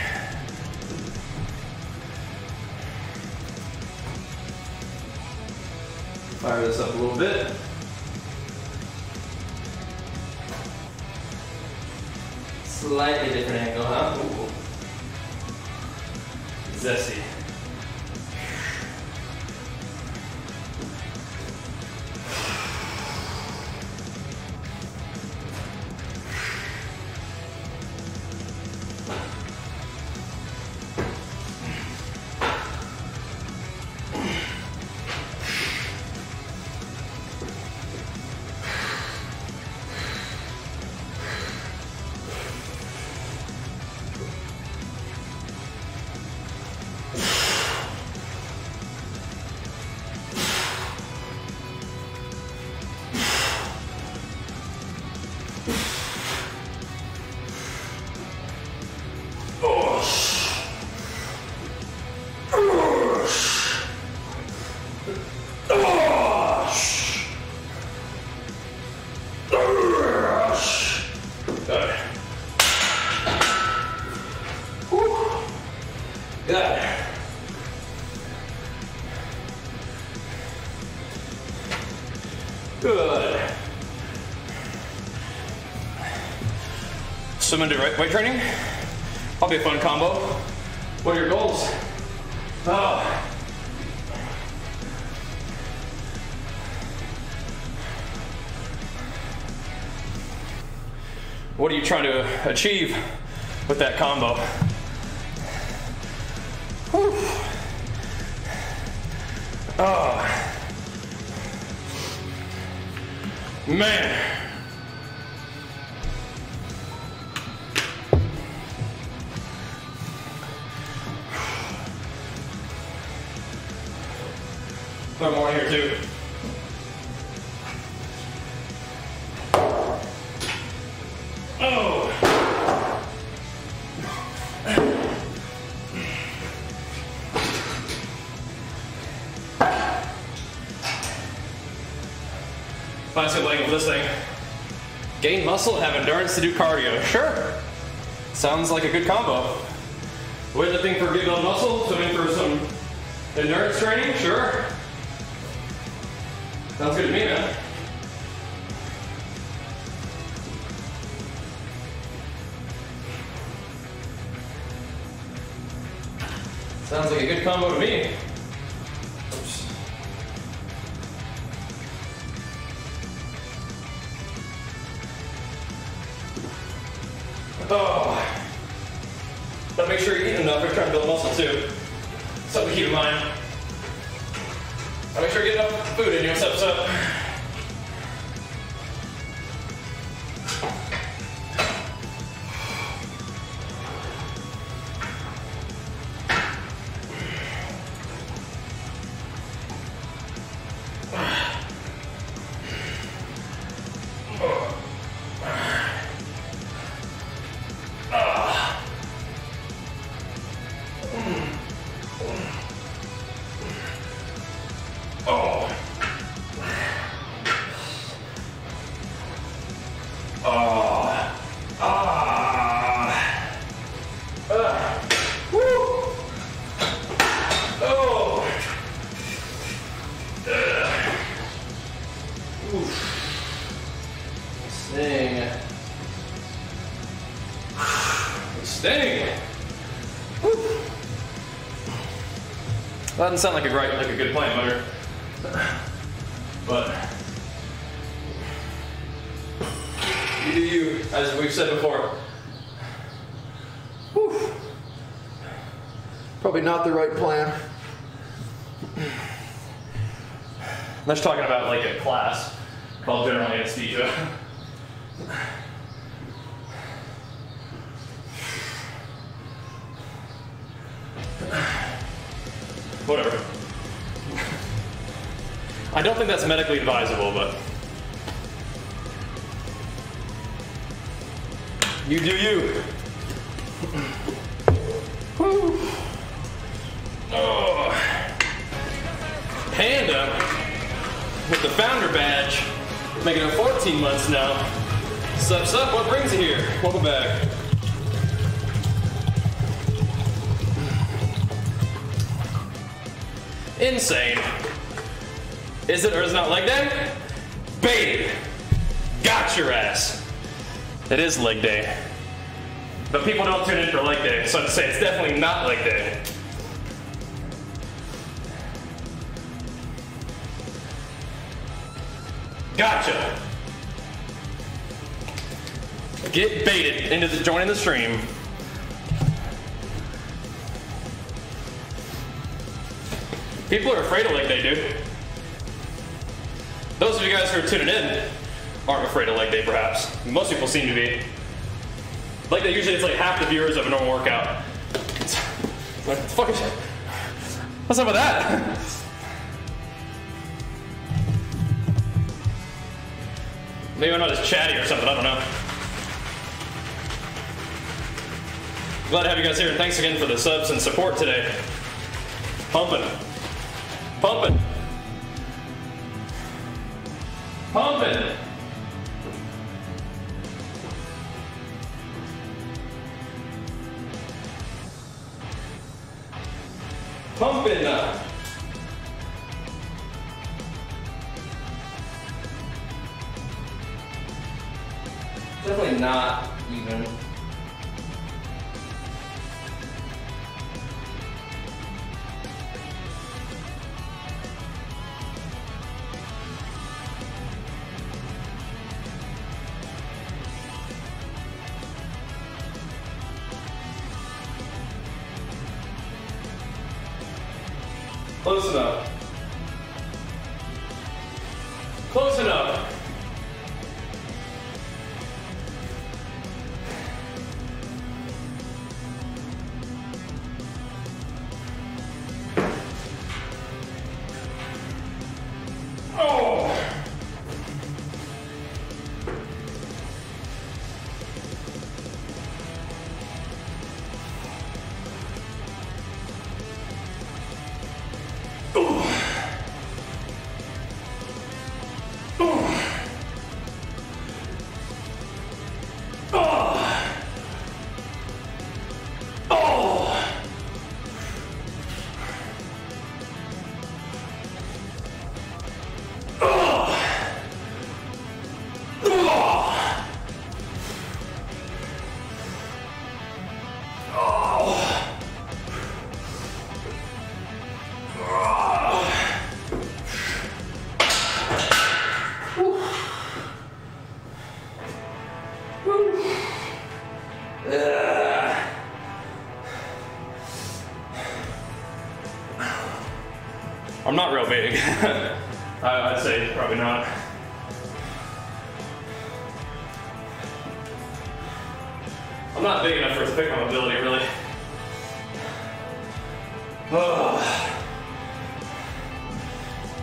Fire this up a little bit. Slightly different angle, huh? Ooh. Zesty. Good. So I'm gonna do weight training. Probably a fun combo. What are your goals? Oh. What are you trying to achieve with that combo? Whew. Oh. Man. Throw more in here too. Oh. Find a good length with this thing. Gain muscle, have endurance to do cardio. Sure. Sounds like a good combo. Weightlifting for rebuild muscle, swimming for some endurance training. Sure. Sounds good to me, man. Sounds like a good combo to me. Oops. Oh. But make sure you're eating enough if you're trying to build muscle too. Something to keep in mind. Make sure you get enough food in you. What's up? That doesn't sound like a good plan, Butter. But you do you, as we've said before. Whew. Probably not the right plan. Let's talking about like a class called general anesthesia. Whatever. I don't think that's medically advisable, but you do you. Woo. Oh. Panda. with the founder badge, making it 14 months now. Sup, what brings you here? Welcome back. Insane. Is it or is it not leg day? Baited. Got your ass. It is leg day. But people don't tune in for leg day, so I'd say it's definitely not leg day. Gotcha. Get baited into joining the stream. People are afraid of leg day, dude. Those of you guys who are tuning in aren't afraid of leg day, perhaps. Most people seem to be. Leg day usually it's like half the viewers of a normal workout. What the fuck is that? What's up with that? Maybe I'm not as chatty or something, I don't know. Glad to have you guys here, and thanks again for the subs and support today. Pumping. Pumping. Pumping. Pumping. Definitely not even. Close enough. Close enough. I'm not real big. I'd say probably not. I'm not big enough for it to pick my mobility, really.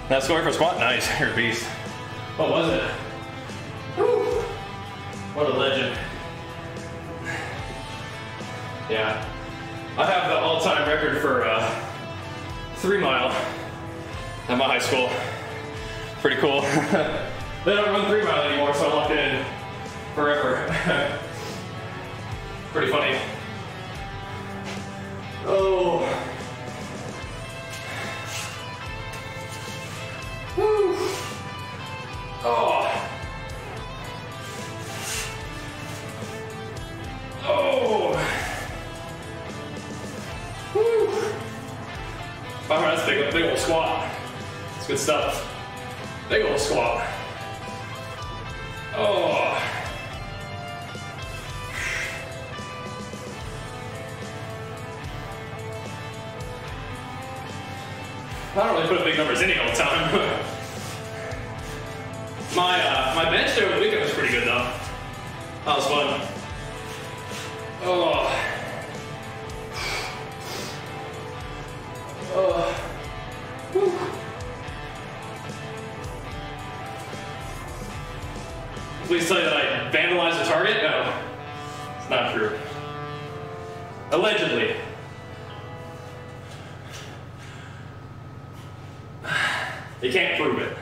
That scoring for squat, nice. You're a beast. What was it? Woo. What a legend. Yeah. I have the all-time record for 3 mile at my high school. Pretty cool. They don't run 3 mile anymore, so I locked it in forever. Pretty funny. Oh. Woo. Oh. Oh. Woo. Wow, that's big old squat. It's good stuff. Big old squat. Oh. I don't really put up big numbers any all the time. My bench day over the weekend was pretty good though. That was fun. Oh. Oh. Whew. Please tell you that I vandalized the target? No. It's not true. Allegedly. You can't prove it.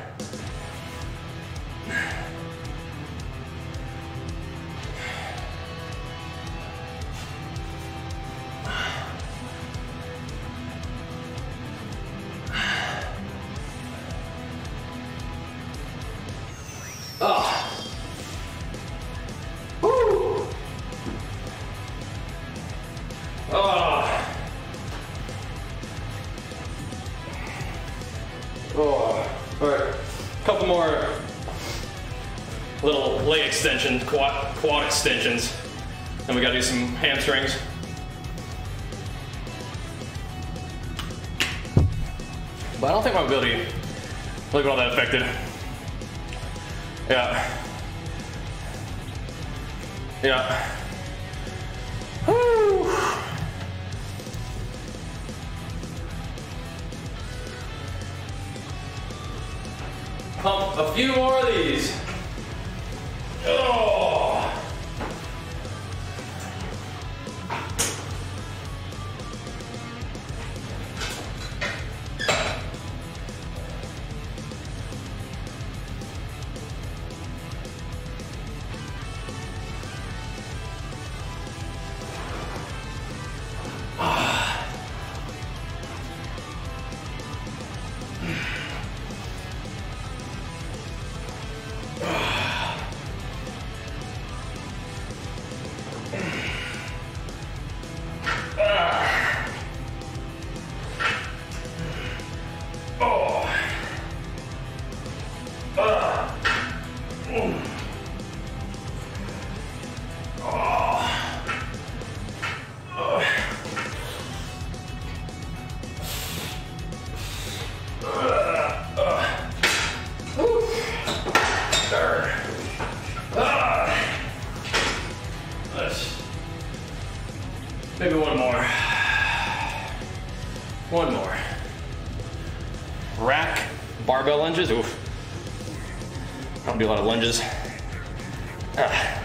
Couple more little leg extensions, quad extensions. Then we gotta do some hamstrings. But I don't think my mobility really got all that affected. Yeah. Yeah. Woo. Pump a few more of these. Oh. Maybe one more. One more. Rack barbell lunges. Oof. I don't do a lot of lunges. Yeah,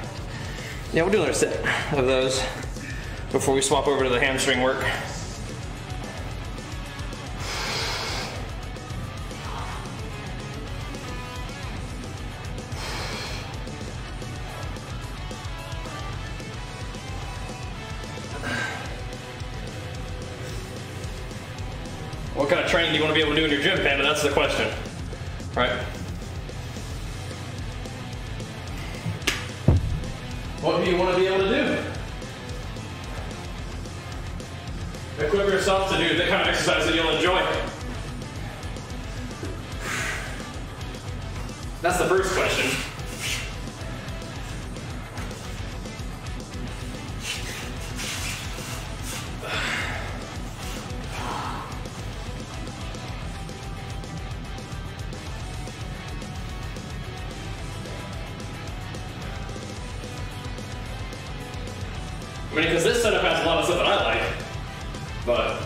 we'll do another set of those before we swap over to the hamstring work. What kind of training do you want to be able to do in your gym, Panda? That's the question, right? What do you want to be able to do? Equip yourself to do the kind of exercise that you'll enjoy. That's the first question. I mean, because this setup has a lot of stuff that I like, but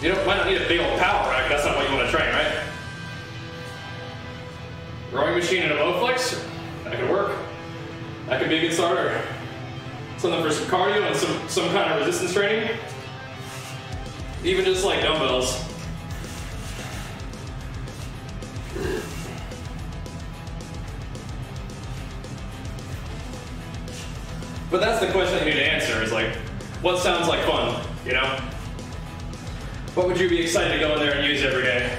you might not need a big old power rack. That's not what you want to train, right? Rowing machine and a Bowflex, that could work. That could be a good starter. Something for some cardio and some kind of resistance training. Even just like dumbbells. But that's the question you need to answer, is like, what sounds like fun, you know? What would you be excited to go in there and use every day?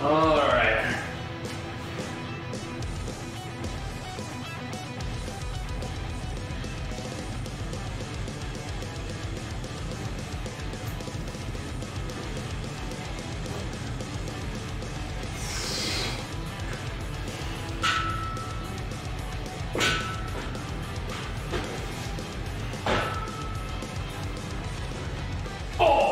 All right. Oh!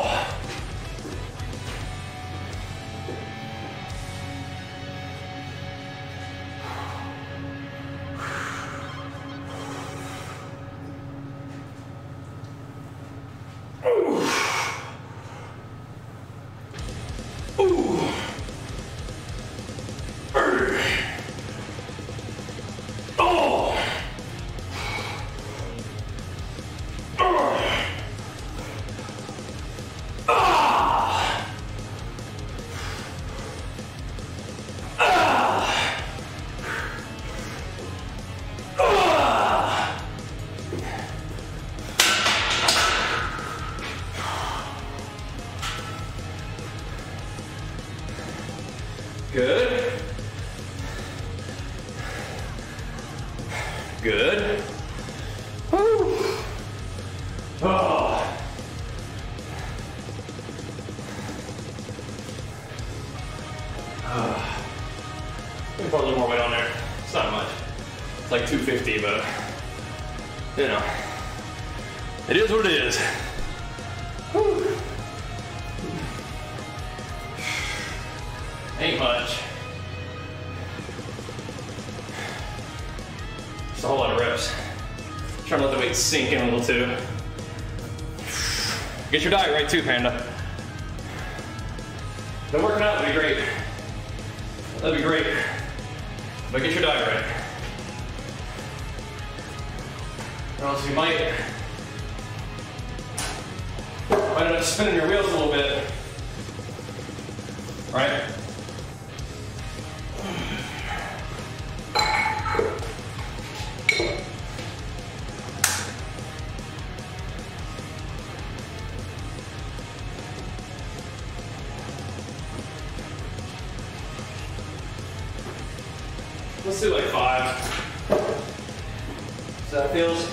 Good. Woo. Oh. Let me put a little more weight on there. It's not much. It's like 250, but you know, it is what it is. Whew. Ain't much. Just a whole lot of reps. Trying to let the weight sink in a little too. Get your diet right too, Panda. Been working out, that'd be great. That'd be great. But get your diet right. Or else you might end up spinning your wheels a little bit. Right? Let's do like 5. So that feels.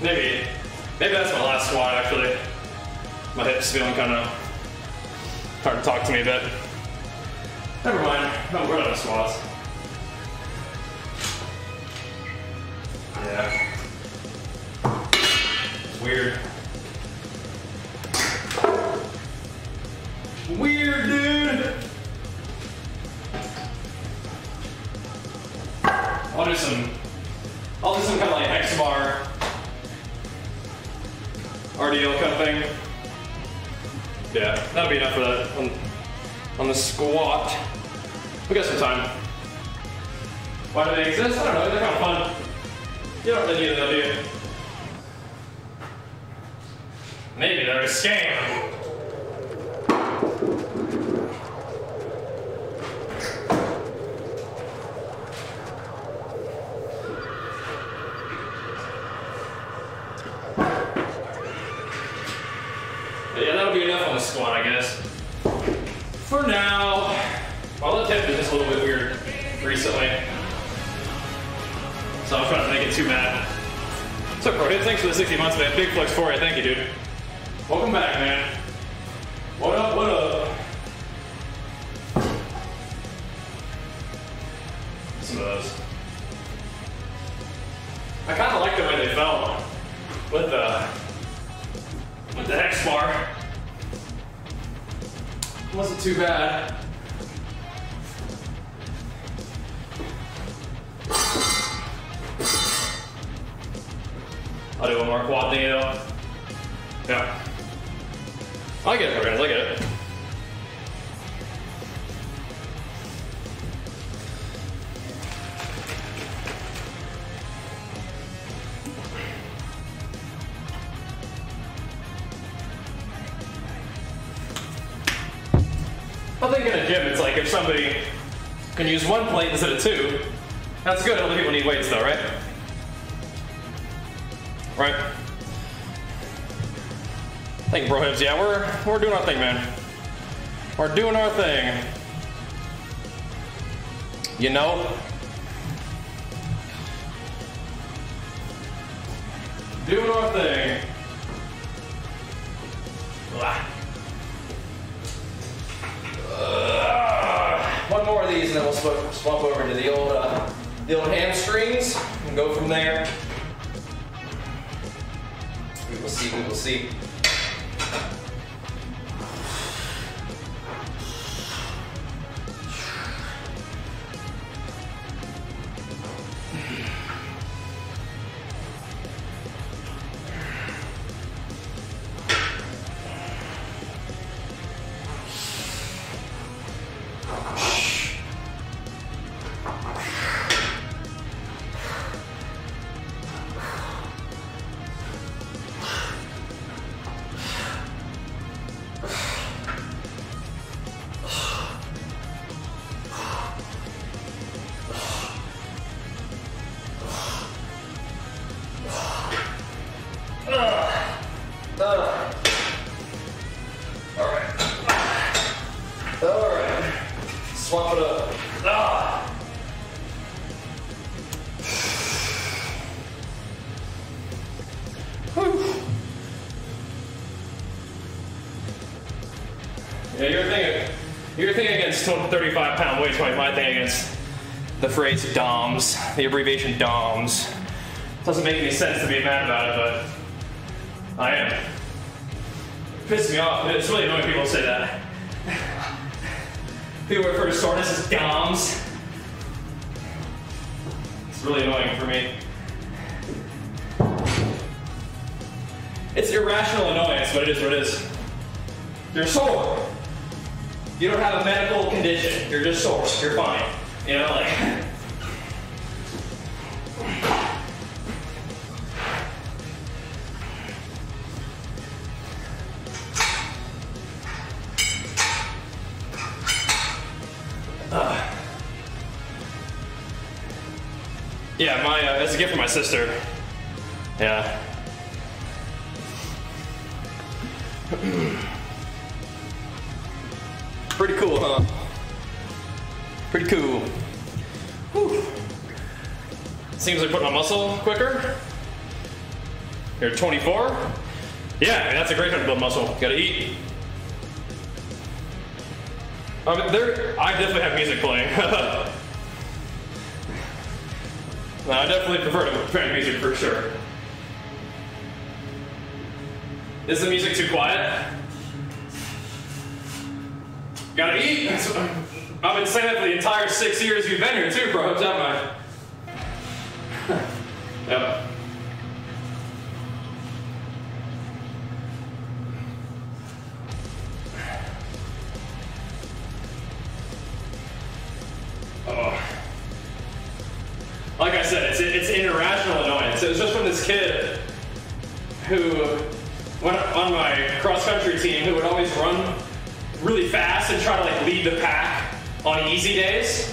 Maybe that's my last squat actually. My hips feeling kind of hard to talk to me a bit. Never mind, I'm good on the squats. Yeah. It's weird. Weird, dude. I'll do some kind of like X bar RDL kind of thing. Yeah, that'll be enough for that on the squat. We got some time. Why do they exist? I don't know, they're kind of fun. You don't really need them, do you? Maybe they're a scam. Yeah, that'll be enough on the squat, I guess. For now, my left hip is just a little bit weird recently. So I'm trying to make it too mad. What's up, Bro? Thanks for the 60 months, man. Big flex for you. Thank you, dude. Welcome back, man. What up, what up? Some of those. I kind of like the way they felt with the X bar. Wasn't too bad. I'll do one more quad thingy though. Yeah. I get it, friends. I get it. I think in a gym, it's like if somebody can use one plate instead of 2, that's good. Other people need weights though, right? Right? Thank you, Bro Hibbs. Yeah, we're doing our thing, man. We're doing our thing. You know? Doing our thing. One more of these and then we'll swap over to the old hamstrings and go from there. We will see, we will see. Alright. Swap it up. Ah. Whew. Yeah, your thing against 35-pound weights might be my thing against the phrase DOMS, the abbreviation DOMS. Doesn't make any sense to be mad about it, but I am. It pisses me off. It's really annoying people say that. People refer to soreness as DOMS. It's really annoying for me. It's irrational annoyance, but it is what it is. You're sore. You don't have a medical condition. You're just sore. You're fine. You know, like. Yeah, it's a gift from my sister. Yeah. Pretty cool, huh? Pretty cool. Whew. Seems like putting on muscle quicker. You're 24? Yeah, I mean, that's a great time to build muscle. You gotta eat. I definitely have music playing. No, I definitely prefer to play music for sure. Is the music too quiet? Gotta eat. I've been saying that for the entire 6 years you've been here too, bro. Haven't I? Yep. Oh. Like I said, it's an irrational annoyance. It was just from this kid who went on my cross-country team who would always run really fast and try to like lead the pack on easy days.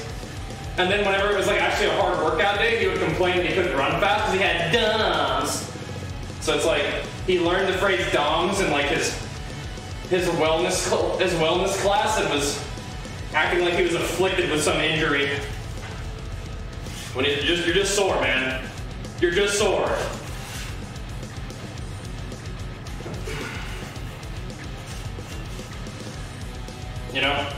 And then whenever it was like actually a hard workout day, he would complain that he couldn't run fast because he had DOMS. So it's like he learned the phrase DOMS in like his wellness class and was acting like he was afflicted with some injury. When you're just sore, man. You're just sore. You know?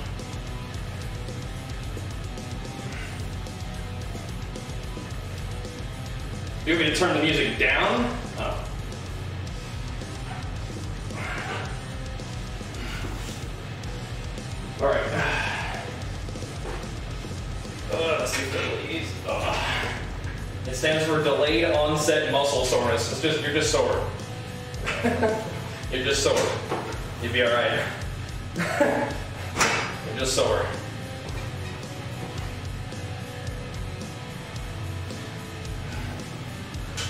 You want me to turn the music down? Oh. All right. Let's see if that leads. It stands for delayed onset muscle soreness. It's just, you're just sore. You're just sore. You'll be all right. You're just sore.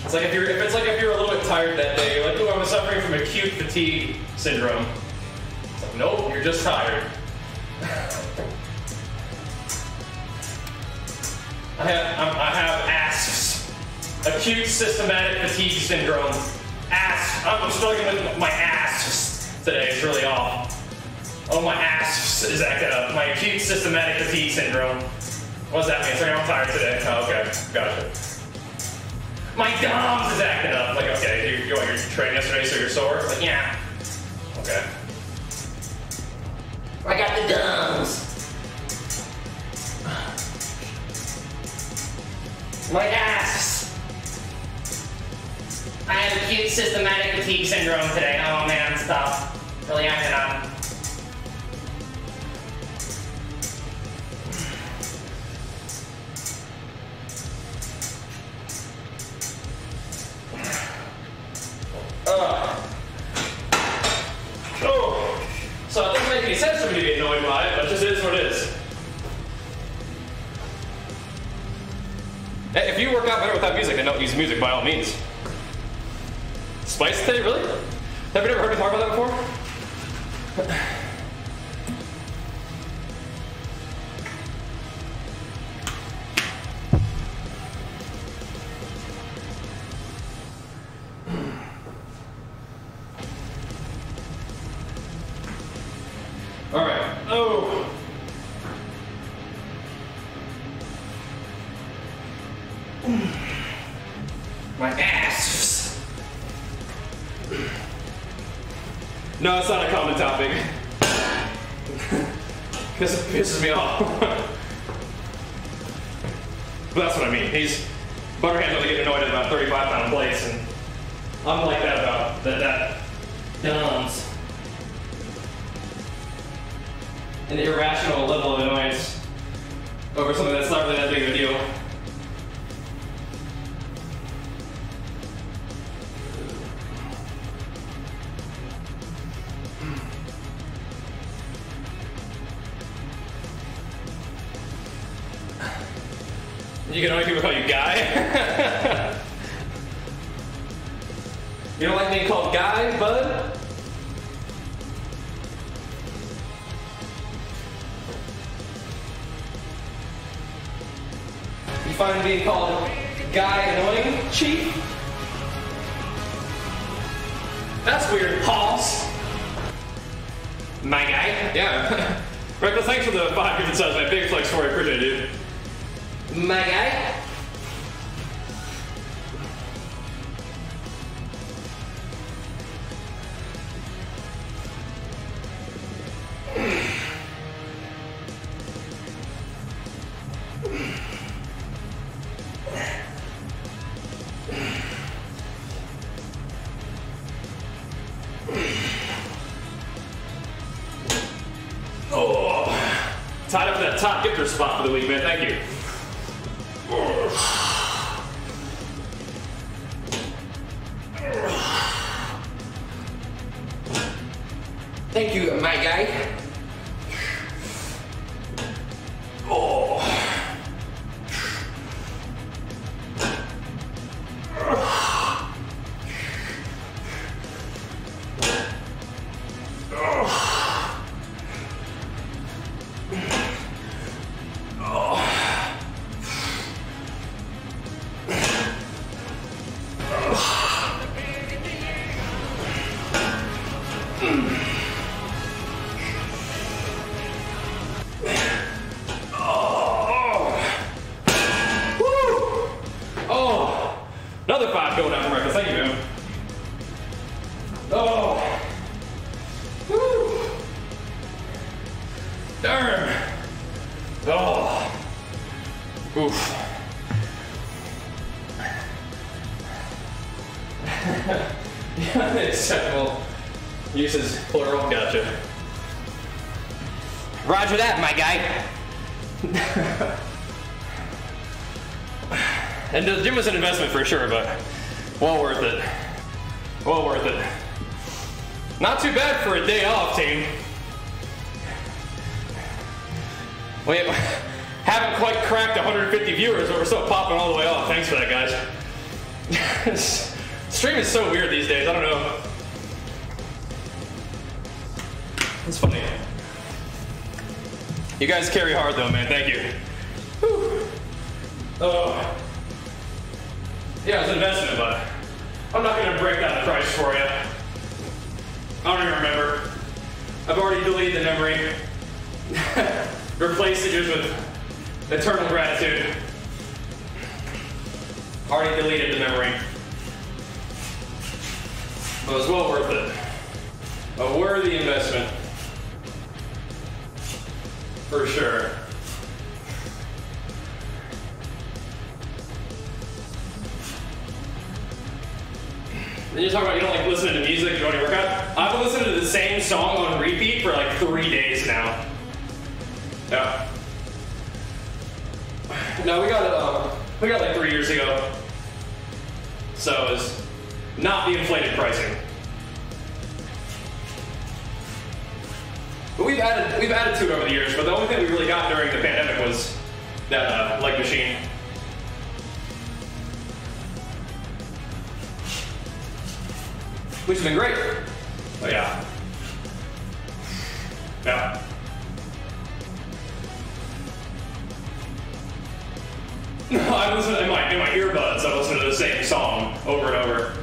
It's like if you're a little bit tired that day, you're like, oh, I'm suffering from acute fatigue syndrome. It's like, nope, you're just tired. I have ASFS, acute systematic fatigue syndrome. I'm struggling with my ASFS today. It's really off. Oh, my ASFS is acting up. My acute systematic fatigue syndrome. What does that mean? So I'm tired today. Oh, okay, gotcha. My DOMS is acting up. Like, okay, you trained yesterday, so you're sore? Like, yeah. Okay. I got the DOMS. My ass. I have acute systematic fatigue syndrome today. Oh man, stop. Really acting up. Oh. So it doesn't make any sense for me to be annoyed by it, but it just is what it is. If you work out better without music, then don't use music by all means. Spice today, really? Have you ever heard me talk about that before? All right. Oh. My ass. No, it's not a common topic. Because it pisses me off. But that's what I mean. Butterhand's only getting annoyed at about 35-pound plates, and I'm like that about that dumbs. An irrational level of annoyance over something that's not really that big of a deal. You can only people call you Guy? You don't like being called Guy, bud? You find being called Guy annoying, Chief? That's weird, Hoss. My guy? Yeah. Reckless, thanks for the 5 gifted subs, my big flex for you. Appreciate it, dude. My guy? Oh, tied up for that top gifter spot for the week, man. Thank you. Thank you, my guy. Oh. Another 5 going out from Reckless. Thank you, man. Oh. Woo. Darn. Oh. Oof. Acceptable uses plural. Gotcha. Roger that, my guy. And the gym was an investment for sure, but well worth it. Well worth it. Not too bad for a day off, team. We haven't quite cracked 150 viewers, but we're still popping all the way off. Thanks for that, guys. Stream is so weird these days. I don't know. It's funny. You guys carry hard though, man. Thank you. Whew. Oh. Yeah, it's an investment, but I'm not going to break down the price for you. I don't even remember. I've already deleted the memory. Replaced it just with eternal gratitude. Already deleted the memory. But it was well worth it. A worthy investment. For sure. Then you talk about you don't like listening to music during your workout. I've been listening to the same song on repeat for like 3 days now. Yeah. No, we got it like 3 years ago. So it's not the inflated pricing. But we've added to it over the years, but the only thing we really got during the pandemic was that leg machine. Which has been great. But yeah. Yeah. I listen in my earbuds, I listen to the same song over and over.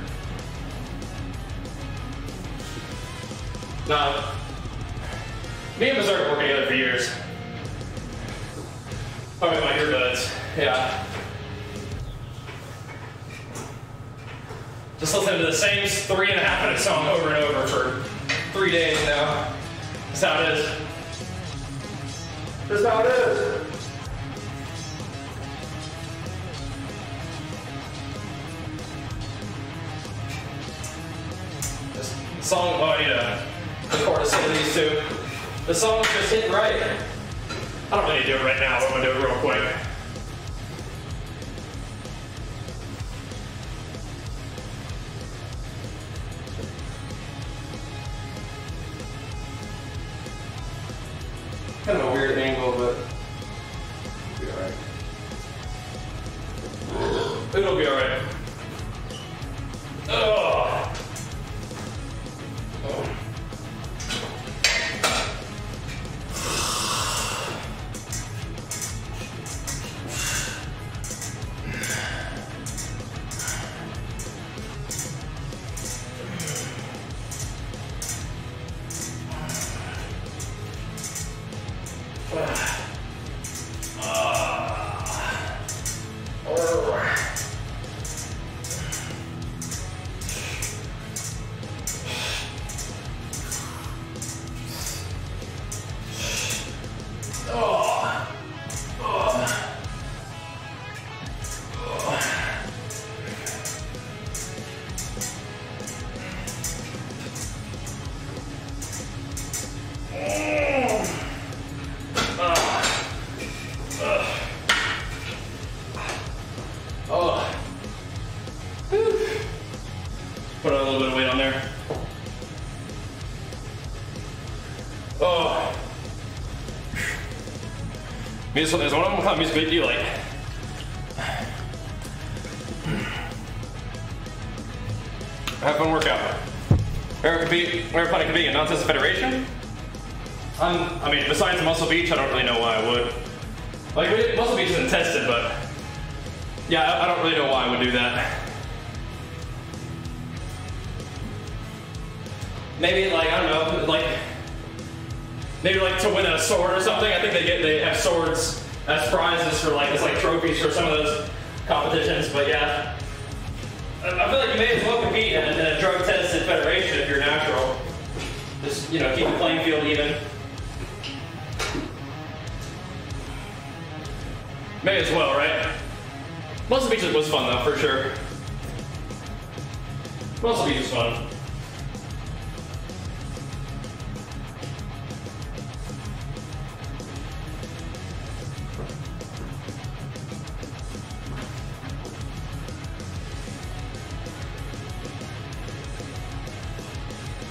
Me and Berserk worked together for years. Probably my earbuds. Yeah. Just listening to the same 3.5-minute song over and over for 3 days now. That's how it is. That's how it is. This song, oh, I need to record a set of these two. The song's just hitting right. I don't really need to do it right now, but I'm gonna do it real quick. Kind of a weird angle, but it'll be alright. It'll be alright. Oh. Put a little bit of weight on there. Oh. Is one of them, what kind of music do you like? Have fun workout. Where fun it could be, not just a federation? I mean, besides Muscle Beach, I don't really know why I would. Like, Muscle Beach isn't tested, but yeah, I don't really know why I would do that. Maybe like, I don't know, like, maybe like to win a sword or something. I think they have swords as prizes for like, it's like trophies for some of those competitions, but yeah. I feel like you may as well compete in a drug-tested federation if you're natural. Just, you know, keep the playing field even. May as well, right? Muscle Beach was fun though, for sure. Muscle Beach was fun.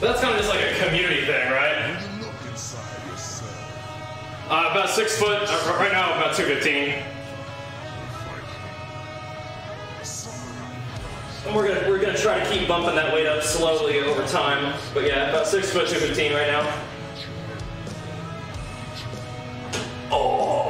But that's kind of just like a community thing, right? About 6 foot, right now about 215. And we're gonna try to keep bumping that weight up slowly over time. But yeah, about 6 foot, 215 right now. Oh.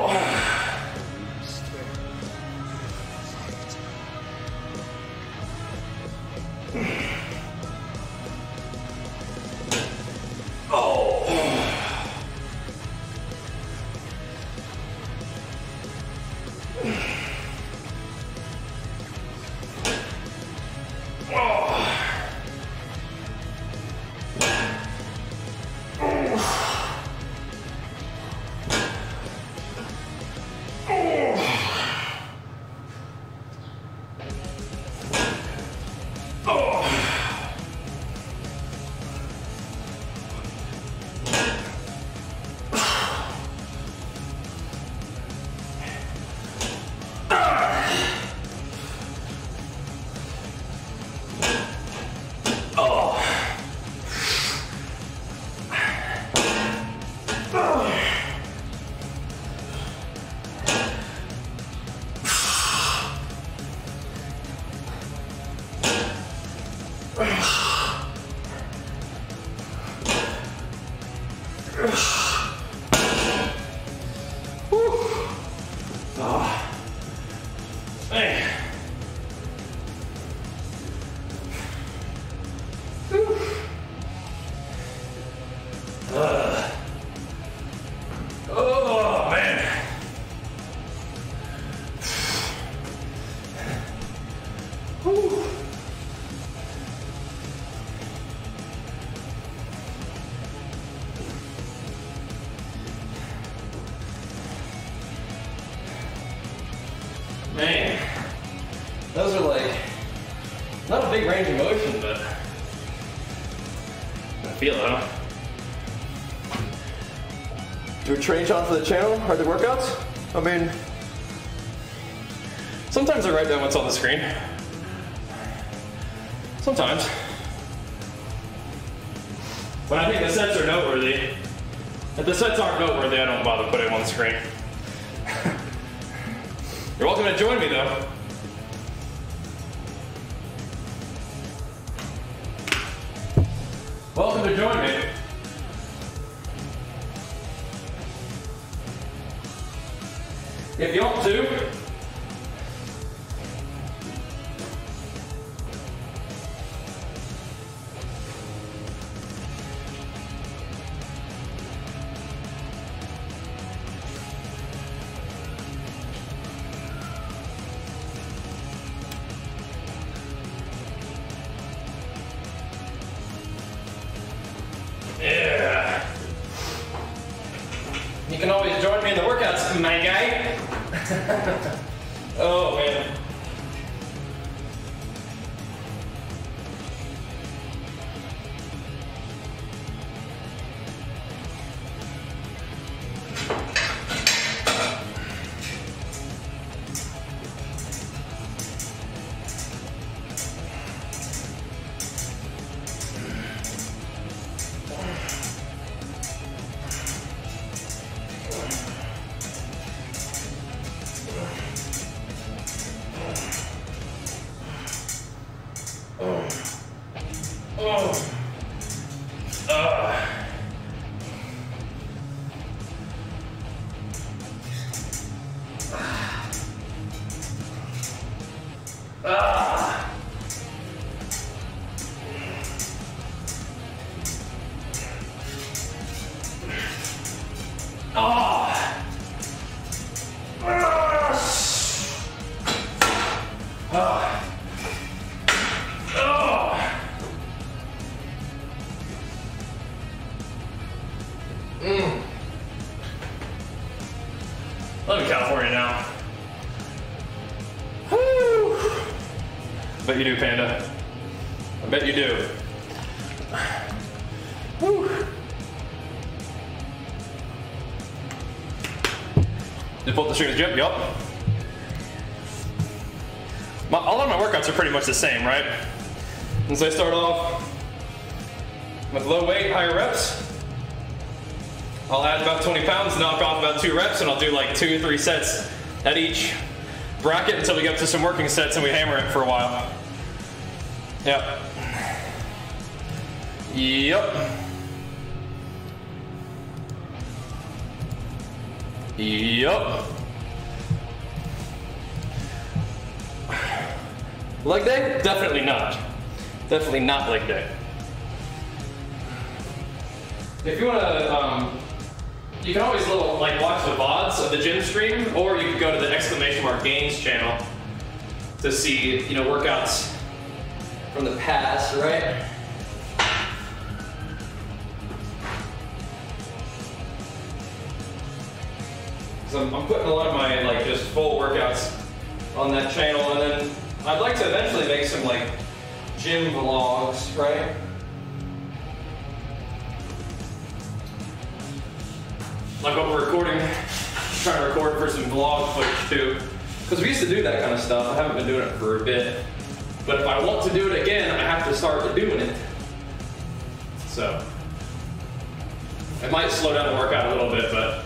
Man, those are like, not a big range of motion, but I feel it, huh? Do we change on for the channel or the workouts? I mean, sometimes I write down what's on the screen. Sometimes. When I think the sets are noteworthy, if the sets aren't noteworthy, I don't bother putting them on the screen. You're welcome to join me though. Welcome to join me. If you want to, yeah. You can always join me in the workouts, my guy. Oh man. Love in California now. Woo. I bet you do, Panda. I bet you do. Woo. Did both the streams jump? Yup. A lot of my workouts are pretty much the same, right? And so I start off with low weight, higher reps. I'll add about 20 pounds, knock off about 2 reps, and I'll do like 2 or 3 sets at each bracket until we get up to some working sets and we hammer it for a while. Yep. Yep. Yep. Leg day? Definitely not. Definitely not leg day. If you want to, you can always watch the VODs of the gym stream, or you could go to the ! Gains channel to see, workouts from the past, right? So I'm putting a lot of my just full workouts on that channel, and then I'd like to eventually make some gym vlogs, right? Like what we're recording, trying to record for some vlog footage too. Because we used to do that kind of stuff. I haven't been doing it for a bit. But if I want to do it again, I have to start doing it. So, it might slow down the workout a little bit, but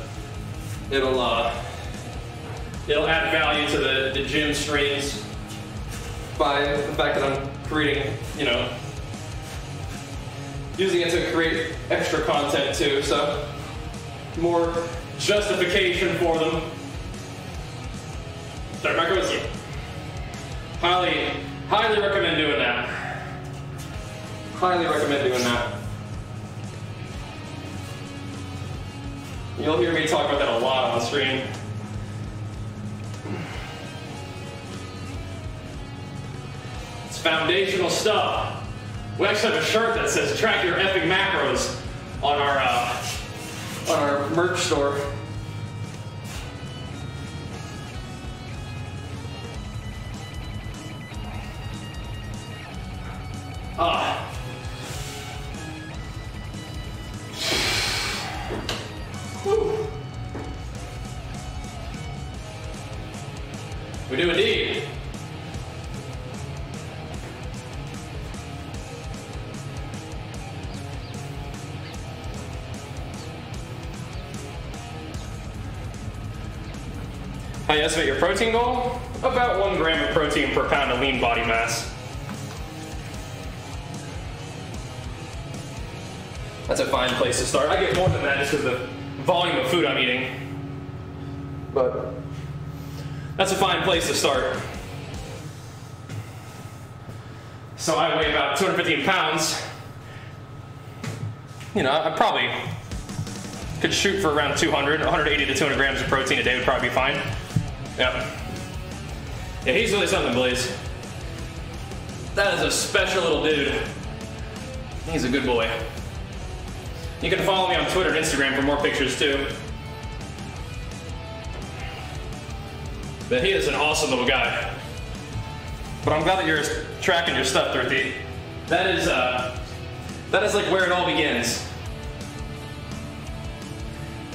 it'll add value to the gym streams by the fact that I'm creating, using it to create extra content too. So, more justification for them. Start back with you. Highly recommend doing that. Highly recommend doing that. You'll hear me talk about that a lot on the stream. It's foundational stuff. We actually have a shirt that says "Track your effing macros" on our merch store. Whew. We do indeed. How you estimate your protein goal? About 1 gram of protein per pound of lean body mass. That's a fine place to start. I get more than that just because of the volume of food I'm eating. But that's a fine place to start. So I weigh about 215 pounds. You know, I probably could shoot for around 180 to 200 grams of protein a day would probably be fine. Yeah. Yeah, he's really something, Blaze. That is a special little dude. He's a good boy. You can follow me on Twitter and Instagram for more pictures too. But he is an awesome little guy. But I'm glad that you're tracking your stuff, Dorothy. That is like where it all begins.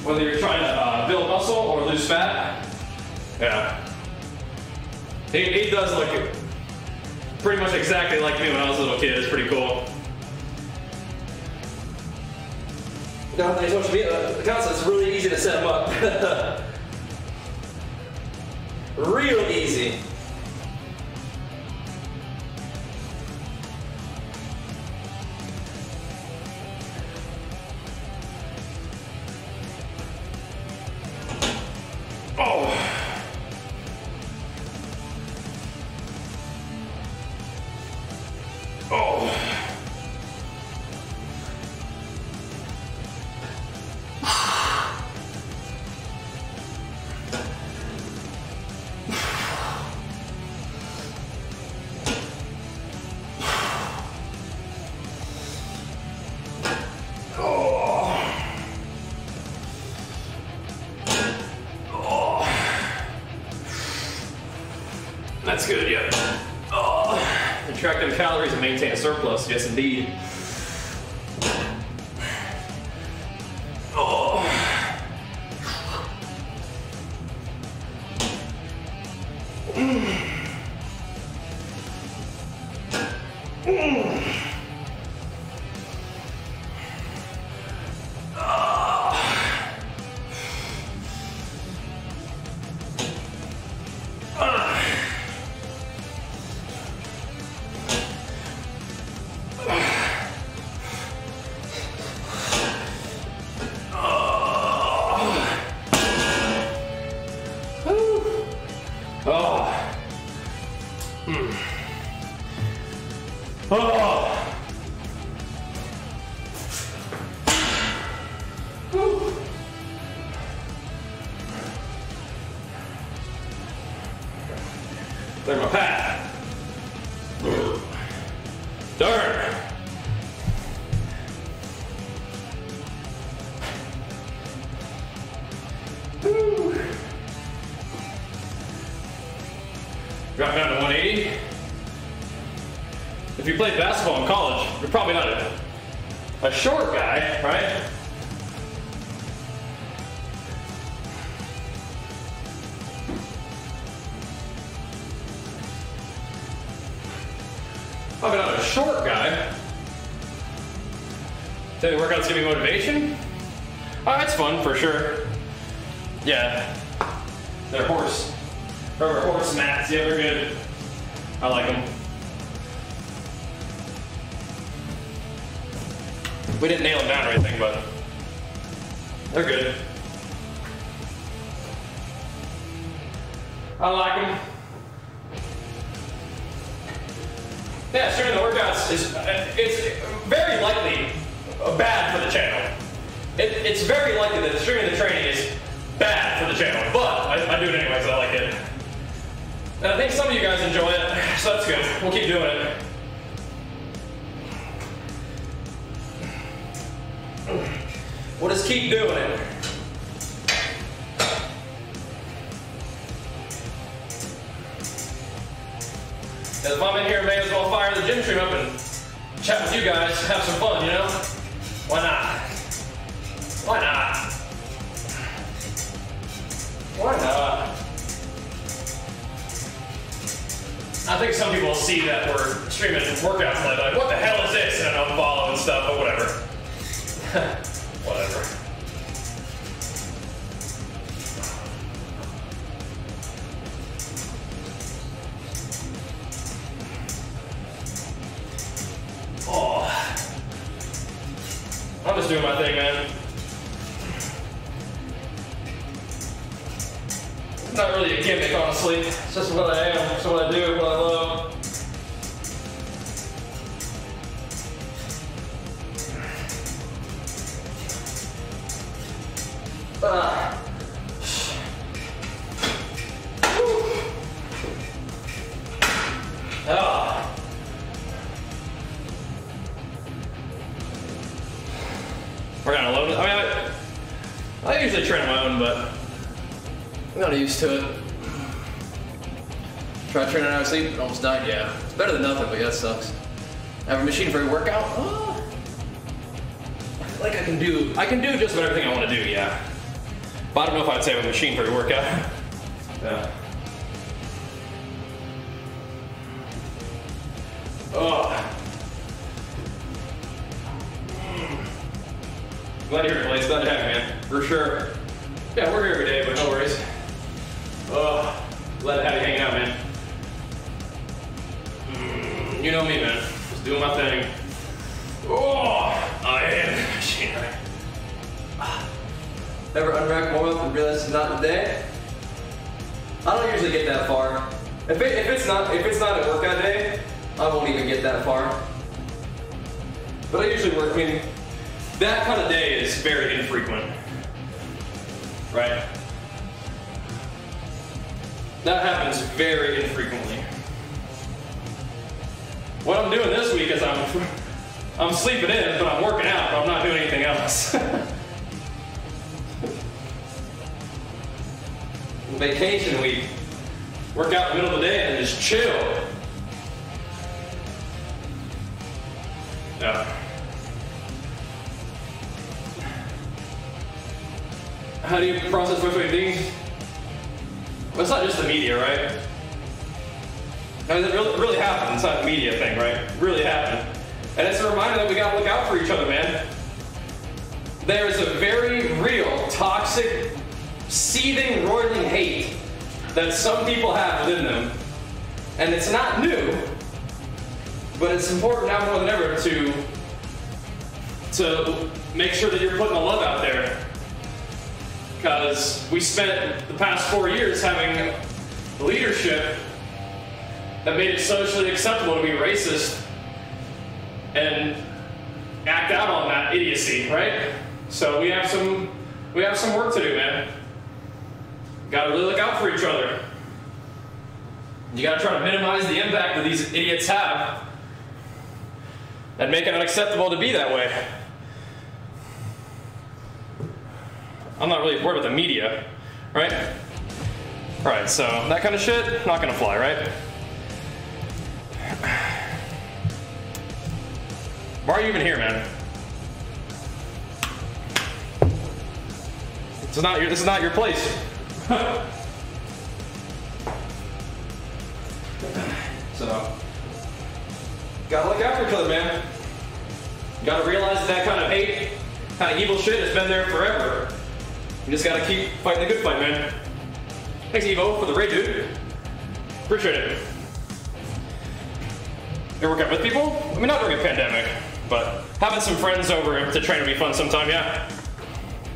Whether you're trying to build muscle or lose fat, yeah. He does look pretty much exactly like me when I was a little kid. It's pretty cool. Now, on these social media accounts, it's really easy to set them up. Real easy. Oh. Oh. That's good, yeah. Oh. Track them calories and maintain a surplus, yes indeed. Oh. There's my pad. Darn. Drop down to 180. If you played basketball in college, you're probably not a short guy, right? Probably not a short guy. Tell you workouts give me motivation? Oh, that's fun for sure. Yeah. They're rubber horse mats. Yeah, they're good. I like them. We didn't nail them down or anything, but they're good. I like them. Yeah, streaming the workouts it's very likely bad for the channel. It's very likely that streaming the training is bad for the channel, but I do it anyway because I like it. And I think some of you guys enjoy it, so that's good. We'll keep doing it. We'll just keep doing it. Because if I'm in here, I may as well fire the gym stream up and chat with you guys, have some fun, you know? Why not? Why not? see that we're streaming workouts and they're like, what the hell is this? And I'll follow and stuff, but whatever. Whatever. Oh. I'm just doing my thing, man. It's not really a gimmick, honestly. It's just what I am. It's what I do, what I love. We're gonna load it. I mean, I usually train on my own, but I'm not used to it. Tried training out of sleep and almost died. Yeah, it's better than nothing, but yeah, it sucks. Have a machine for a workout? Oh. I feel like I can do just about everything I want to do. Yeah, but I don't know if I'd say I have a machine for a workout. Yeah. Oh. Glad you're here, Blaze. Glad to have you, man. For sure. Yeah, we're here every day, but no worries. Oh, glad to have you hanging out, man. You know me, man. Just doing my thing. Oh, I am machinery. Ever unrack more up and realize it's not the day? I don't usually get that far. If it's not a workout day, I won't even get that far. But I usually work. I mean, that kind of day is very infrequent, right? That happens very infrequently. What I'm doing this week is I'm sleeping in, but I'm working out, but I'm not doing anything else. Vacation week. Work out in the middle of the day and just chill. Yeah. How do you process frustrating things? Well, it's not just the media, right? I mean, it really happened. It's not a media thing, right? It really happened. And it's a reminder that we gotta look out for each other, man. There is a very real, toxic, seething, roiling hate that some people have within them. And it's not new, but it's important now more than ever to make sure that you're putting the love out there. Because we spent the past 4 years having leadership that made it socially acceptable to be racist and act out on that idiocy, right? So we have some work to do, man. Gotta really look out for each other. You gotta try to minimize the impact that these idiots have and make it unacceptable to be that way. I'm not really worried about the media, right? Right, so that kind of shit, not gonna fly, right? Why are you even here, man? This is not your place. So, gotta look after each other, man. You gotta realize that kind of hate, kind of evil shit has been there forever. You just gotta keep fighting the good fight, man. Thanks, Evo, for the raid, dude. Appreciate it. You work out with people? I mean, not during a pandemic, but having some friends over to train would be fun sometime, yeah.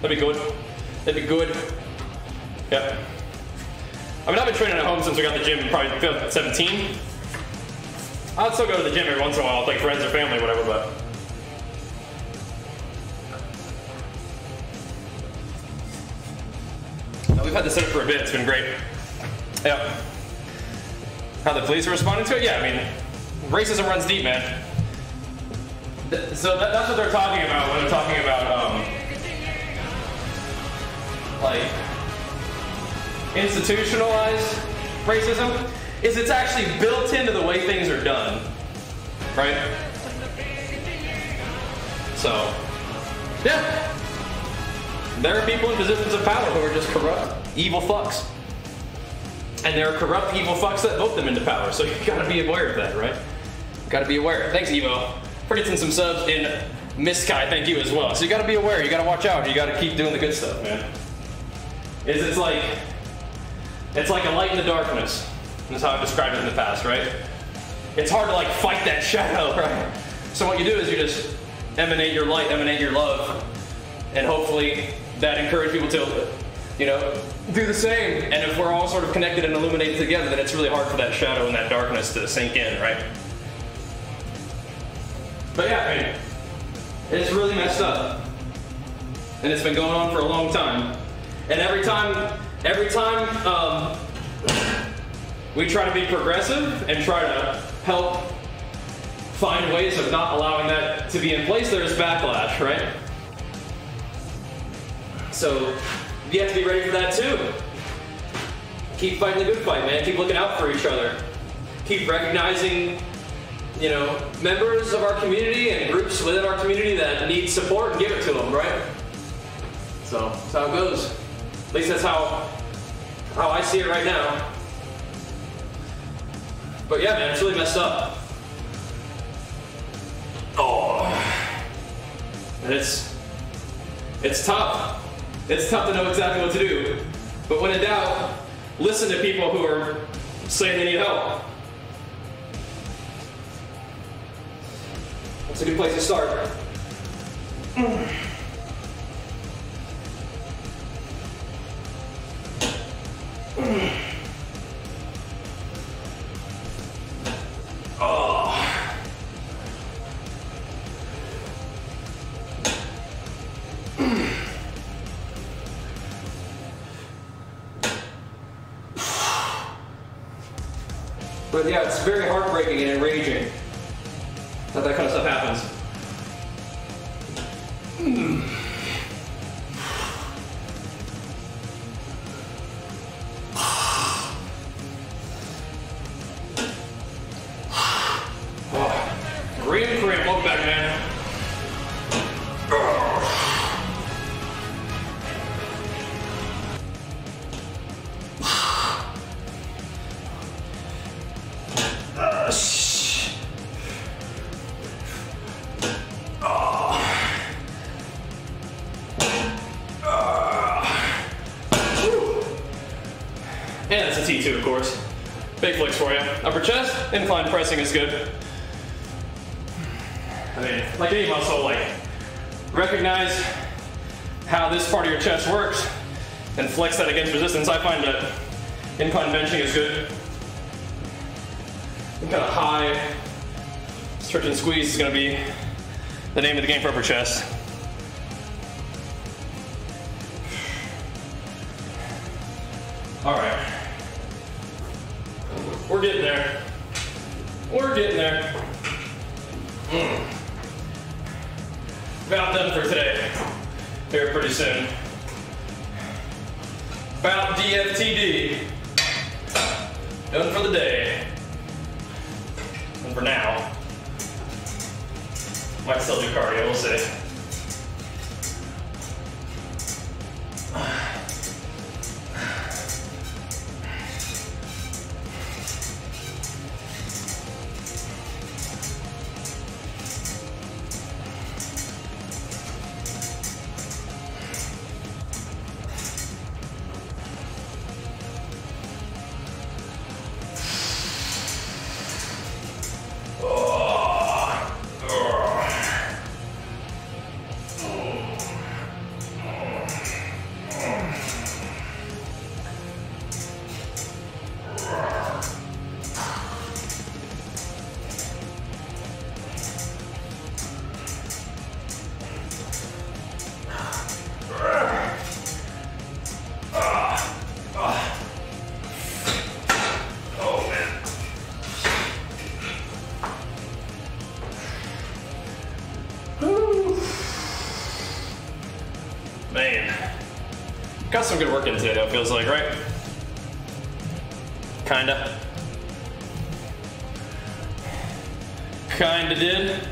That'd be good. That'd be good. Yeah. I mean, I've been training at home since we got the gym probably 17. I'd still go to the gym every once in a while, like friends or family or whatever, but. No, we've had this set up for a bit, it's been great. Yeah. How the police are responding to it? Yeah, I mean, racism runs deep, man. So that's what they're talking about when they're talking about, like, institutionalized racism, is it's actually built into the way things are done, right? So, yeah. There are people in positions of power who are just corrupt, evil fucks. And there are corrupt, evil fucks that vote them into power, so you gotta be aware of that, right? Gotta be aware. Thanks, Evo, for getting some subs in Miskai, thank you as well. So you gotta be aware, you gotta watch out, you gotta keep doing the good stuff, man. It's like a light in the darkness. That's how I've described it in the past, right? It's hard to like fight that shadow, right? So what you do is you just emanate your light, emanate your love, and hopefully that encourages people to, you know, do the same. And if we're all sort of connected and illuminated together, then it's really hard for that shadow and that darkness to sink in, right? But yeah, I mean, it's really messed up. And it's been going on for a long time. And every time we try to be progressive and try to help find ways of not allowing that to be in place, there's backlash, right? So you have to be ready for that too. Keep fighting the good fight, man. Keep looking out for each other. Keep recognizing, you know, members of our community and groups within our community that need support and give it to them, right? So that's how it goes. At least that's how I see it right now. But yeah, man, it's really messed up. Oh. And it's tough. It's tough to know exactly what to do. But when in doubt, listen to people who are saying they need help. That's a good place to start. But yeah, it's very heartbreaking and enraging that that kind of stuff happens. Green, welcome back, man. And it's a T2, of course. Big flicks for you. Upper chest, incline pressing is good. I mean, like any muscle, like, recognize how this part of your chest works and flex that against resistance. I find that incline benching is good. And kind of high stretch and squeeze is going to be the name of the game for upper chest. All right. We're getting there. We're getting there. About done for today. Here pretty soon. About DFTD. Done for the day. And for now. Might still do cardio, we'll see. Man, got some good work in today though, it feels like, right? Kinda did.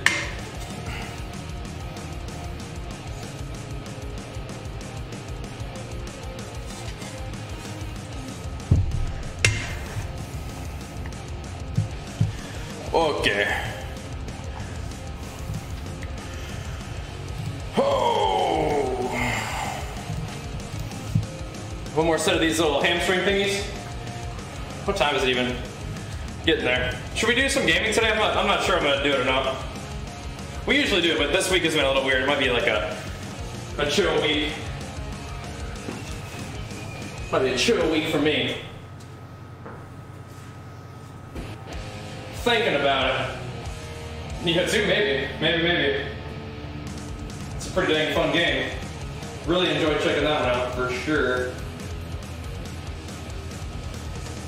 Okay. Oh. One more set of these little hamstring thingies. What time is it even? Getting there. Should we do some gaming today? I'm not sure I'm gonna do it or not. We usually do, but this week has been a little weird. It might be like a chill week. Might be a chill week for me. Thinking about it. Yeah, too, maybe. It's a pretty dang fun game. Really enjoyed checking that one out for sure.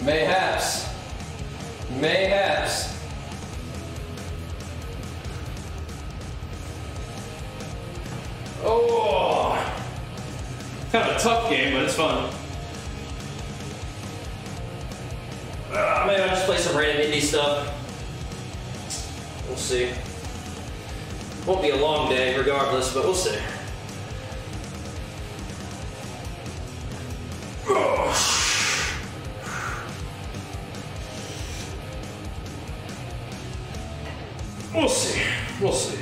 Mayhaps. Oh, kind of a tough game, but it's fun. Maybe I'll just play some random indie stuff. We'll see. Won't be a long day regardless, but we'll see. We'll see.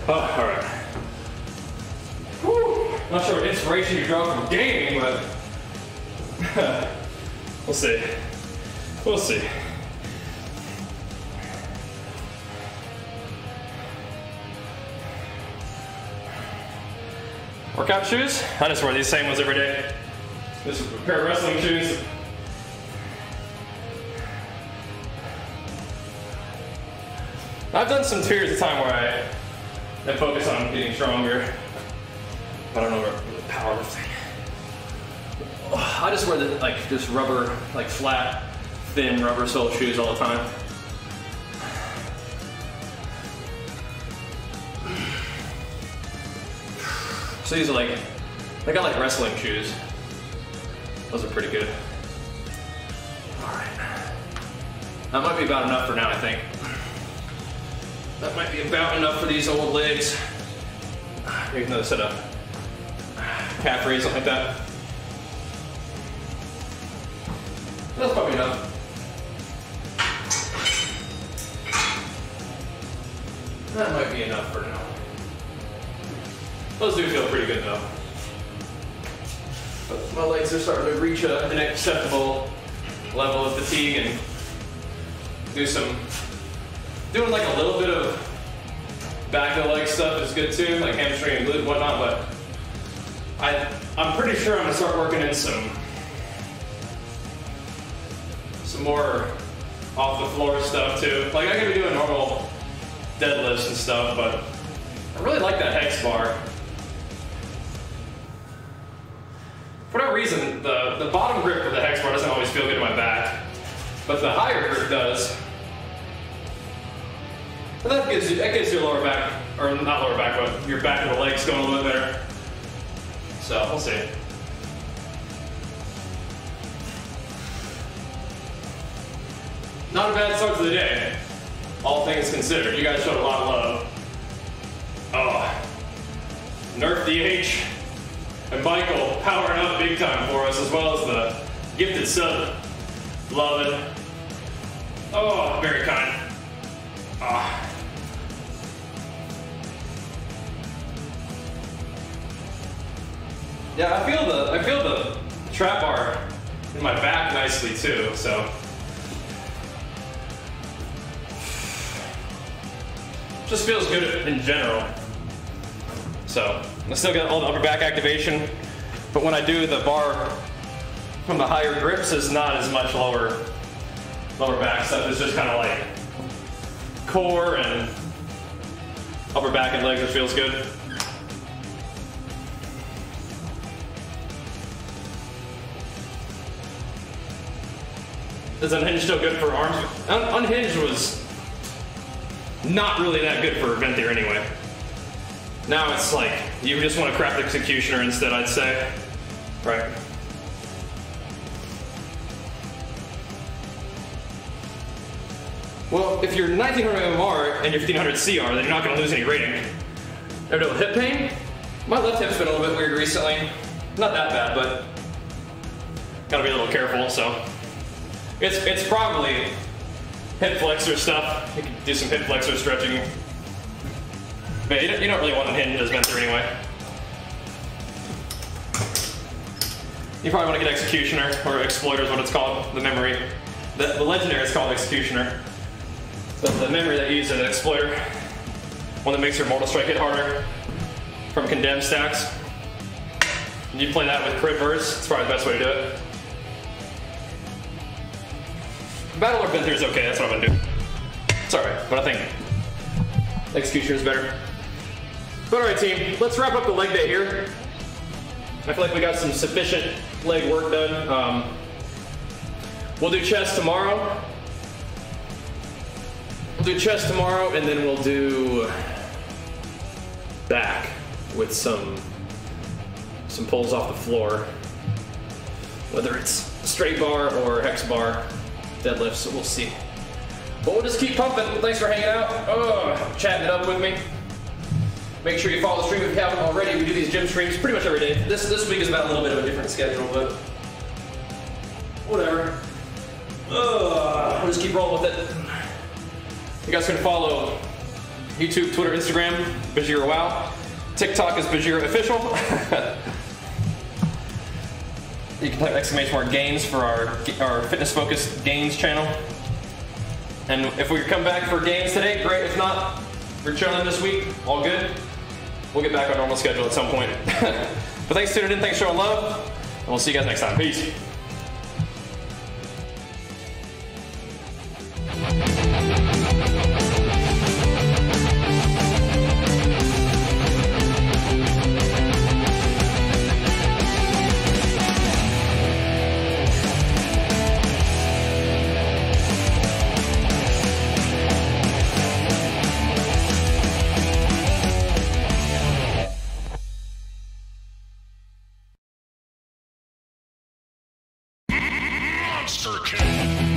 Alright. Not sure what inspiration you draw from gaming, but we'll see. We'll see. Workout shoes? I just wear these same ones every day. This is a pair of wrestling shoes. I've done some periods of time where I focus on getting stronger. I don't know about powerlifting. I just wear the, just rubber, flat, thin rubber sole shoes all the time. So these are I got wrestling shoes. Those are pretty good. Alright. That might be about enough for now, I think. That might be about enough for these old legs. Maybe another set of calf raise, something like that. That's probably enough. That might be enough for now. Those do feel pretty good though. But my legs are starting to reach an acceptable level of fatigue, and doing a little bit of back of the leg stuff is good too, like hamstring and glute and whatnot, but I'm pretty sure I'm gonna start working in some more off the floor stuff too. I can be doing normal deadlifts and stuff, but I really like that hex bar. For whatever reason, the bottom grip of the hex bar doesn't always feel good in my back, but the higher grip does. And that gives your lower back, or not lower back, but your back of the legs going a little bit better. So, we'll see. Not a bad start to the day, all things considered. You guys showed a lot of love. Oh, Nerf DH and Michael powering up big time for us, as well as the gifted sub. Love it. Oh, very kind. Ah. Yeah, I feel the trap bar in my back nicely too, so. Just feels good in general. So I still get all the upper back activation, but when I do the bar from the higher grips, is not as much lower back stuff. It's just kind of like core and upper back and legs, which feels good. Is Unhinged still good for arms? Unhinged was not really that good for event there anyway. Now it's like, you just want to craft executioner instead, I'd say. Right. Well, if you're 1900 MMR and you're 1500 CR, then you're not going to lose any rating. Ever deal with hip pain? My left hip's been a little bit weird recently. Not that bad, but gotta be a little careful, so. It's probably hip flexor stuff. You can do some hip flexor stretching. But you don't really want to hinge as Venther anyway. You probably want to get Executioner, or Exploiter is what it's called, the memory. The legendary is called Executioner. But the memory that you use is an Exploiter. One that makes your Mortal Strike hit harder from condemned stacks. And you play that with crit verse, it's probably the best way to do it. Battle or Venther is okay, that's what I'm gonna do. It's alright, but I think Executioner is better. But alright team, let's wrap up the leg day here. I feel like we got some sufficient leg work done. We'll do chest tomorrow. We'll do chest tomorrow, and then we'll do back with some pulls off the floor. Whether it's straight bar or hex bar deadlifts, so we'll see. But we'll just keep pumping. Thanks for hanging out, chatting it up with me. Make sure you follow the stream if you haven't already. We do these gym streams pretty much every day. This week is about a little bit of a different schedule, but whatever. We'll just keep rolling with it. You guys can follow YouTube, Twitter, Instagram, Bajheera Wow. TikTok is Bajheera Official. You can type ! gains for our fitness focused gains channel. And if we come back for gains today, great. If not, we're chilling this week, all good. We'll get back on our normal schedule at some point. But thanks for tuning in, thanks for showing love, and we'll see you guys next time. Peace. Monster King.